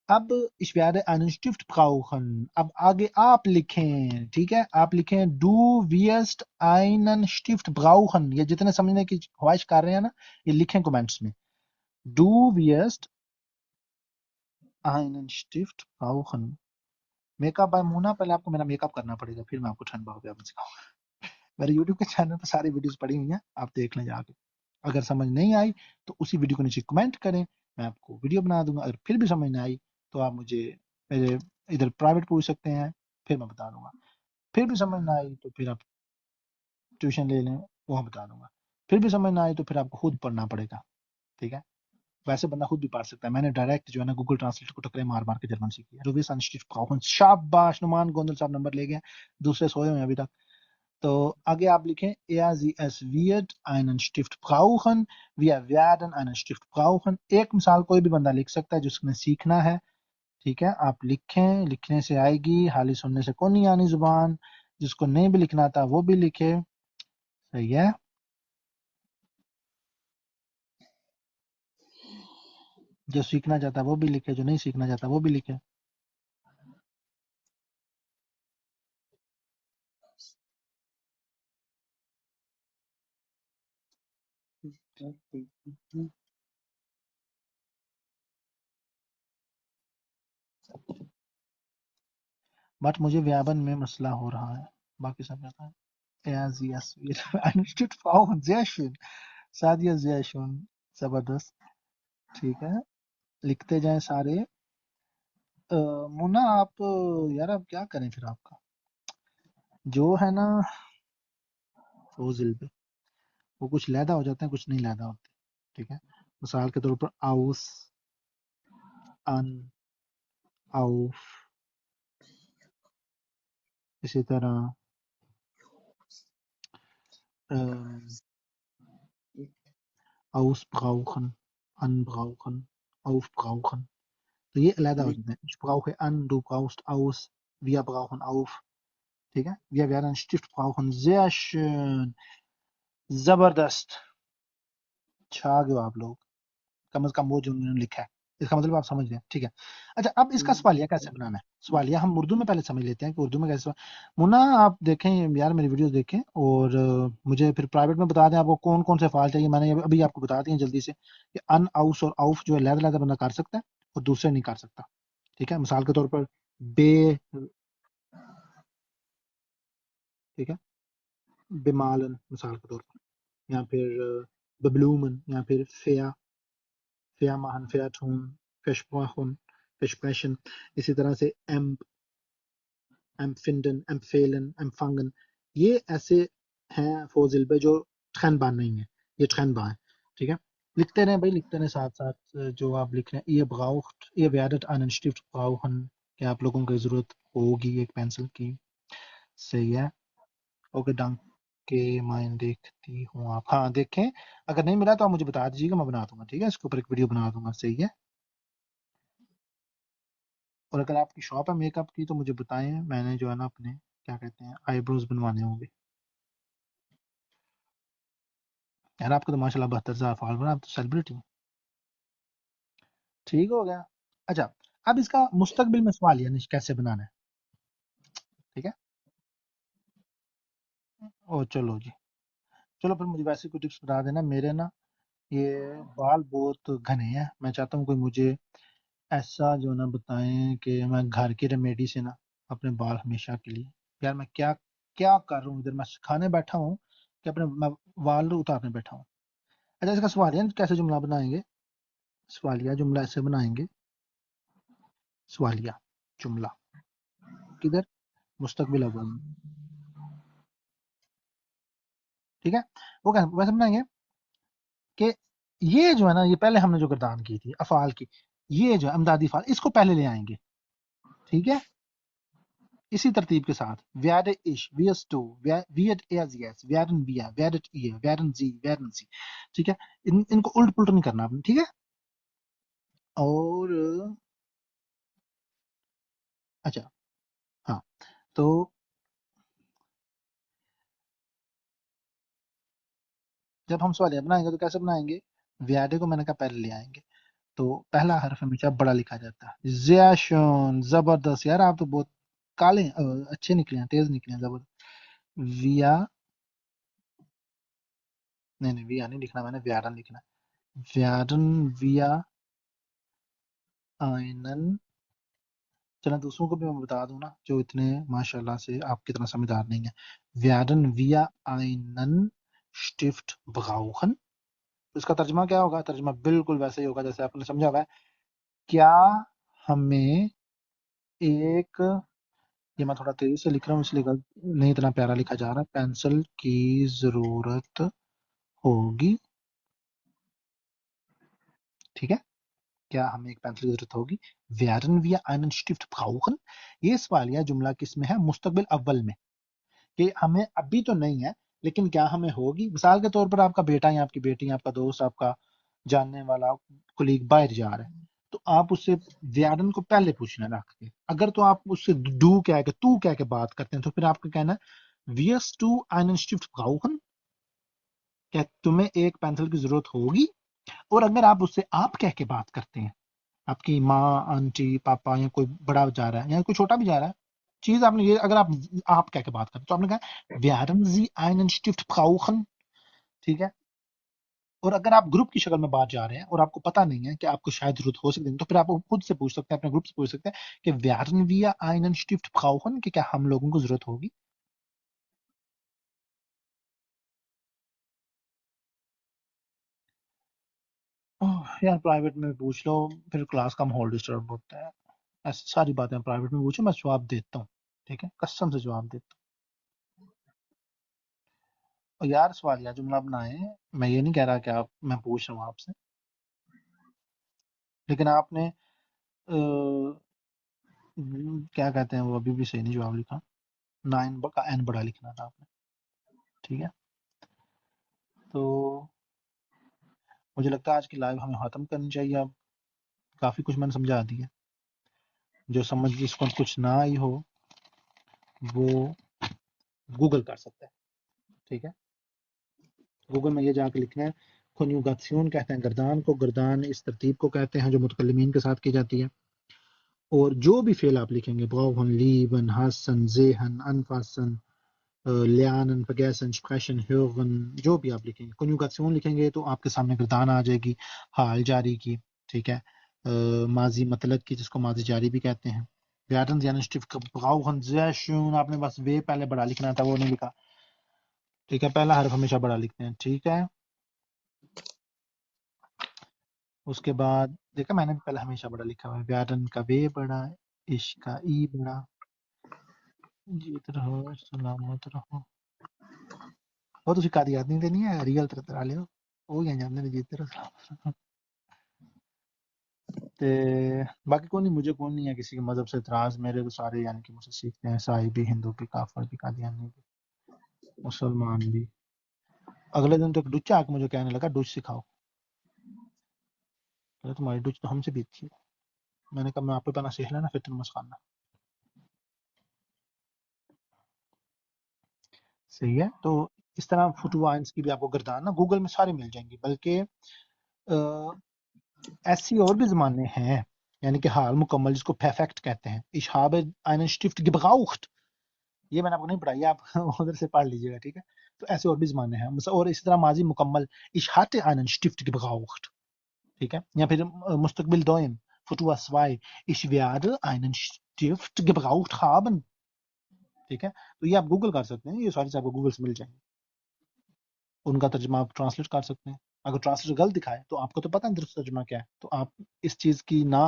اب ich werde einen Stift brauchen. اب آگے آپ لکھیں. ٹھیک ہے، آپ لکھیں du wirst einen Stift brauchen. یہ جتنے سمجھنے کی خواہش کر رہے ہیں نا، یہ لکھیں کومنٹس میں. Du wirst einen Stift brauchen. Makeup by Mona, پہلے آپ کو میرا میک اپ کرنا پڑے گا، پھر میں آپ کو ٹھنڈ بہو میں سکھاؤں گا. میرے یوٹیوب کے چینل پہ ساری ویڈیوز پڑی ہوئی ہیں، آپ دیکھ لیں جا کے. اگر سمجھ نہیں آئی تو اسی ویڈیو کو نیچے کمنٹ کریں، میں آپ کو ویڈیو بنا دوں گا. اگر پھر بھی سمجھ نہ آئی تو آپ مجھے میرے ادھر پرائیویٹ پوچھ سکتے ہیں، پھر میں بتا دوں گا. پھر بھی سمجھ نہ آئی تو پھر آپ ٹیوشن لے لیں، وہ بتا دوں گا. پھر بھی سمجھ نہ آئی تو پھر آپ کو خود پڑھنا پڑے گا. ٹھیک ہے، ویسے بندہ خود بھی پڑھ سکتا ہے. میں نے ڈائریکٹ جو ہے نا گوگل ٹرانسلیٹ کو ٹکرے مار مار کے جرمن سیکھی ہے. روبی سنسٹیف براؤن، شاباش نعمان گوندل صاحب نمبر لے گئے، دوسرے سوئے ہوئے ہیں ابھی تک. تو آگے آپ لکھیں es wird einen Stift brauchen, wir werden einen Stift brauchen. ایک مثال کوئی بھی بندہ لکھ سکتا ہے جس نے سیکھنا ہے. ٹھیک ہے، آپ لکھیں، لکھنے سے آئے گی، حالی سننے سے کون نہیں آنی زبان. جس کو نہیں بھی لکھنا تھا وہ بھی لکھے. صحیح ہے، جو سیکھنا چاہتا ہے وہ بھی لکھے، جو نہیں سیکھنا چاہتا وہ بھی لکھے. بٹ مجھے ویابن میں مسئلہ ہو رہا ہے، باقی سب جاتا ہے. einen Stift brauchen. Sehr schön. Sadia sehr schön. زبردست. ٹھیک ہے، لکھتے جائیں سارے. مونا آپ یار اب کیا کریں پھر؟ آپ کا جو ہے نا فوزل پہ وہ کچھ لیدہ ہو جاتے ہیں، کچھ نہیں لیدہ ہوتے. ٹھیک ہے، مثال کے طور پر آؤس، ان، آؤف، اسی طرح ausbrauchen, anbrauchen, aufbrauchen. تو یہ علیحدہ ہو جاتا ہے. Ich brauche an, du brauchst aus, wir brauchen auf. ٹھیک ہے. Wir werden Stift brauchen. Sehr schön. زبردست. چھا گئے آپ لوگ. کم از کم وہ جو انہوں نے لکھا ہے اس کا مطلب آپ سمجھ گئے. ٹھیک ہے. اچھا اب اس کا سوالیہ کیسے بنانا ہے؟ سوالیہ ہم اردو میں پہلے سمجھ لیتے ہیں کہ اردو میں کیسے. منا آپ دیکھیں یار میری ویڈیوز دیکھیں اور مجھے پھر پرائیویٹ میں بتا دیں آپ کو کون کون سے فعال چاہیے. میں نے ابھی آپ کو بتا دیا جلدی سے کہ ان اوس اور اوف جو ہے علیحدہ علیحدہ بندہ کر سکتا ہے اور دوسرے نہیں کر سکتا. ٹھیک ہے. مثال کے طور پر بے، ٹھیک ہے، بمالن مثال کے طور پر، یا پھر ببلومن، یا پھر فیا، فیا ماہن، فیا ٹھون، فیشپاخن، فیشپیشن. اسی طرح سے ایمفنڈن، ایمفیلن، ایمفنگن. یہ ایسے ہیں فوزل پہ جو ٹھنبا نہیں ہے، یہ ٹھنبا ہے. ٹھیک ہے. لکھتے رہیں بھائی، لکھتے رہیں ساتھ ساتھ جو آپ لکھ رہے ہیں. یہ braucht ihr werdet einen Stift brauchen، کہ آپ لوگوں کی ضرورت ہوگی ایک پینسل کی. صحیح ہے. اوکے ڈن کہ میں دیکھتی ہوں آپ. ہاں دیکھیں، اگر نہیں ملا تو آپ مجھے بتا دیجیے گا، میں بنا دوں گا. ٹھیک ہے. اس کے اوپر ایک ویڈیو بنا دوں گا. صحیح ہے. اور اگر آپ کی شاپ ہے میک اپ کی تو مجھے بتائیں، میں نے جو ہے نا اپنے کیا کہتے ہیں آئی بروز بنوانے ہوں گے. یار آپ کو تو ماشاء اللہ 72,000 فالوور، آپ تو سیلیبریٹی ہیں. ٹھیک ہو گیا. اچھا اب اس کا مستقبل میں سوال یعنی کیسے بنانا ہے. ٹھیک ہے. او چلو جی، چلو پھر مجھے ویسے کوئی ٹپس بتا دینا. میرے نا یہ بال بہت گھنے ہیں، میں چاہتا ہوں کوئی مجھے ایسا جو نا بتائیں کہ میں گھر کی ریمیڈی سے نا اپنے بال ہمیشہ کے لیے. یار میں کیا کیا کر رہا ہوں ادھر، میں سکھانے بیٹھا ہوں کہ اپنے میں وال اتارنے بیٹھا ہوں. اچھا اس کا سوالیہ کیسے جملہ بنائیں گے؟ سوالیہ جملہ ایسے بنائیں گے. سوالیہ جملہ کدھر؟ مستقبل اول میں. ٹھیک ہے. وہ ویسے بنائیں گے کہ یہ جو ہے نا، یہ پہلے ہم نے جو گردان کی تھی افعال کی، یہ جو ہے امدادی فعال، اس کو پہلے لے آئیں گے. ٹھیک ہے. اسی ترتیب کے ساتھ werde ich, wirst du, wird er sie jetzt, werden wir, werdet ihr, werden sie, werden sie. ٹھیک ہے. ان کو الٹ پلٹ نہیں کرنا آپ نے. ٹھیک ہے. اور اچھا ہاں تو جب ہم سوالیہ بنائیں گے تو کیسے بنائیں گے؟ ویاڈے کو میں نے کہا پہلے لے آئیں گے تو پہلا حرف ہمیشہ بڑا لکھا جاتا ہے. زیاشون، زبردست. یار آپ تو بہت کالے اچھے نکلے ہیں، تیز نکلے ہیں. زبردست. ویا، نہیں ویا نہیں لکھنا، میں نے ویارن لکھنا. ویارن، ویا آئنن. چلیں دوسروں کو بھی میں بتا دوں نا جو اتنے ماشاءاللہ سے آپ کی طرح سمجھدار نہیں ہیں. ویارن ویا آئنن شٹفٹ brauchen. اس کا ترجمہ کیا ہوگا؟ ترجمہ بالکل ویسے ہی ہوگا جیسے آپ نے سمجھا ہوا ہے. کیا ہمیں ایک، یہ میں تھوڑا تیزی سے لکھ رہا ہوں اس لیے نہیں اتنا پیارا لکھا جا رہا، پینسل کی ضرورت ہوگی. ٹھیک ہے. کیا ہمیں ایک پینسل کی ضرورت ہوگی. werden wir einen Stift brauchen. یہ سوالیہ جملہ کس میں ہے؟ مستقبل اول میں، کہ ہمیں ابھی تو نہیں ہے لیکن کیا ہمیں ہوگی. مثال کے طور پر آپ کا بیٹا یا آپ کی بیٹی، آپ کا دوست، آپ کا جاننے والا کولیگ باہر جا رہا ہے تو آپ اس سے ویارن کو پہلے پوچھنا رکھ کے. اگر تو آپ اس سے ڈو کہہ کے تو کہہ کے بات کرتے ہیں تو پھر آپ کا کہنا ہے wirst du einen Stift brauchen، کہ تمہیں ایک پینسل کی ضرورت ہوگی. اور اگر آپ اس سے آپ کہہ کے بات کرتے ہیں، آپ کی ماں، آنٹی، پاپا، یا کوئی بڑا جا رہا ہے یا کوئی چھوٹا بھی جا رہا ہے، چیز آپ نے یہ اگر آپ کہہ کے بات کرتے تو آپ نے کہا werden Sie einen Stift brauchen. ٹھیک ہے. اور اگر آپ گروپ کی شکل میں بات جا رہے ہیں اور آپ کو پتہ نہیں ہے کہ آپ کو شاید ضرورت ہو سکتی ہے تو پھر آپ خود سے پوچھ سکتے ہیں، اپنے گروپ سے پوچھ سکتے ہیں کہ werden wir einen Stift brauchen، کہ کیا ہم لوگوں کو ضرورت ہوگی. یار پرائیویٹ میں پوچھ لو، پھر کلاس کا ماحول ڈسٹرب ہوتا ہے. ایسی ساری باتیں پرائیویٹ میں پوچھو، میں جواب دیتا ہوں. ٹھیک ہے. قسم سے جواب دیتا ہوں. اور یار سوالیہ جملہ بنائیں. میں یہ نہیں کہہ رہا کہ میں پوچھ رہا ہوں آپ سے، لیکن آپ نے کیا کہتے ہیں وہ ابھی بھی صحیح نہیں جواب لکھا. 9 کا این بڑا لکھنا تھا آپ نے. ٹھیک ہے. تو مجھے لگتا ہے آج کی لائیو ہمیں ختم کرنی چاہیے. اب کافی کچھ میں نے سمجھا دیا. جو سمجھ جس کو کچھ نہ آئی ہو وہ گوگل کر سکتا ہے. ٹھیک ہے, گوگل میں یہ جا کے لکھنا ہے کنیوگاسیون کہتے ہیں گردان کو. گردان اس ترتیب کو کہتے ہیں جو متکلمین کے ساتھ کی جاتی ہے. اور جو بھی فعل آپ لکھیں گے براؤہن لیبن حسن زیہن انفاسن لیانن فگیسن شپریشن ہیوغن, جو بھی آپ لکھیں گے کنیوگاسیون لکھیں گے تو آپ کے سامنے گردان آ جائے گی حال جاری کی. ٹھیک ہے, ماضی مطلق کی جس کو ماضی جاری بھی کہتے ہیں. werden sie einen Stift brauchen sehr schön, آپ نے بس وے پہلے بڑا لکھنا تھا وہ نہیں لکھا. ٹھیک ہے, پہلا حرف ہمیشہ بڑا لکھتے ہیں. ٹھیک ہے, اس کے بعد دیکھا میں نے پہلے ہمیشہ بڑا لکھا ہوا ہے. werden کا وے بڑا, عشق کا ای بڑا. جیت رہو سلامت رہو. وہ تسی قادیات نہیں دینی ہے ریئل طرح لے وہ کیا جانتے ہیں جیتے رہو سلامت رہو. تے باقی کون نہیں, مجھے کون نہیں ہے کسی کے مذہب سے اعتراض. میرے تو سارے یعنی کہ مجھ سے سیکھتے ہیں, عیسائی بھی, ہندو بھی, کافر بھی, قادیانی بھی, مسلمان بھی. اگلے دن تو ایک ڈچا آ کے مجھے کہنے لگا ڈچ سکھاؤ. تمہاری ڈچ تو ہم سے بھی اچھی ہے. میں نے کہا میں آپ کو پہنا سیکھ لینا پھر تم مسخانا. صحیح ہے, تو اس طرح فوٹوائنس کی بھی آپ کو گردان نا گوگل میں سارے مل جائیں گی. بلکہ ایسی اور بھی زمانے ہیں یعنی کہ حال مکمل جس کو پرفیکٹ کہتے ہیں. Ich habe einen Stift gebraucht, یہ میں نے آپ کو نہیں پڑھائی, آپ ادھر سے پڑھ لیجیے گا. ٹھیک ہے, تو ایسے اور بھی زمانے ہیں. اور اسی طرح ماضی مکمل Ich hatte einen Stift gebraucht. ٹھیک ہے, یا پھر مستقبل دوئم Futur 2 Ich werde einen Stift gebraucht haben. ٹھیک ہے, تو یہ آپ گوگل کر سکتے ہیں, یہ ساری چیزیں آپ کو گوگل سے مل جائیں گی. ان کا ترجمہ آپ ٹرانسلیٹ کر سکتے ہیں. اگر ٹرانسلیٹ غلط دکھائے تو آپ کو تو پتہ ہے درست ترجمہ کیا ہے, تو آپ اس چیز کی نہ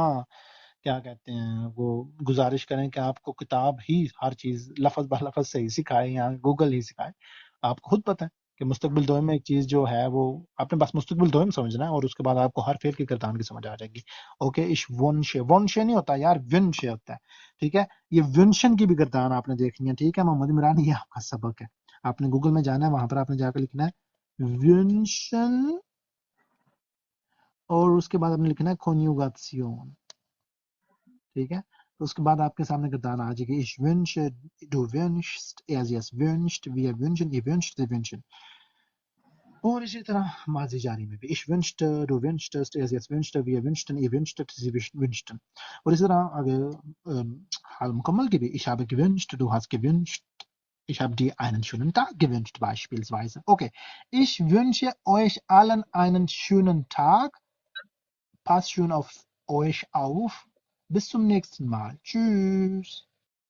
کیا کہتے ہیں وہ گزارش کریں کہ آپ کو کتاب ہی ہر چیز لفظ بہ لفظ صحیح سکھائے یا گوگل ہی سکھائے. آپ کو خود پتہ ہے کہ مستقبل دوئم میں ایک چیز جو ہے وہ آپ نے بس مستقبل دوئم سمجھنا ہے اور اس کے بعد آپ کو ہر فعل کی گردان کی سمجھ آ جائے گی. اوکے, اش ونشے, ونشے نہیں ہوتا یار, ونشے ہوتا ہے. ٹھیک ہے, یہ ونشن کی بھی گردان آپ نے دیکھنی ہے. ٹھیک ہے, محمد عمران یہ آپ کا سبق ہے. آپ نے گوگل میں جانا ہے, وہاں پر آپ نے جا کے لکھنا ہے ونشن اور اس کے بعد آپ نے لکھنا ہے کنیوگاسیون. ٹھیک ہے, تو اس کے بعد آپ کے سامنے گردان آ جائے گی. Ich wünsche, du wünschst, er sie es wünscht, wir wünschen, ihr wünscht, sie wünschen. اور اسی طرح ماضی جاری میں بھی Ich wünschte, du wünschtest, er sie es wünschte, wir wünschten, ihr wünschtet, sie wünschten. اور اسی طرح اگر حال مکمل کی بھی Ich habe gewünscht, du hast gewünscht, ich habe dir einen schönen Tag gewünscht beispielsweise. Okay, ich wünsche euch allen einen schönen Tag. Passt schön auf euch auf. Bis zum nächsten Mal. Tschüss.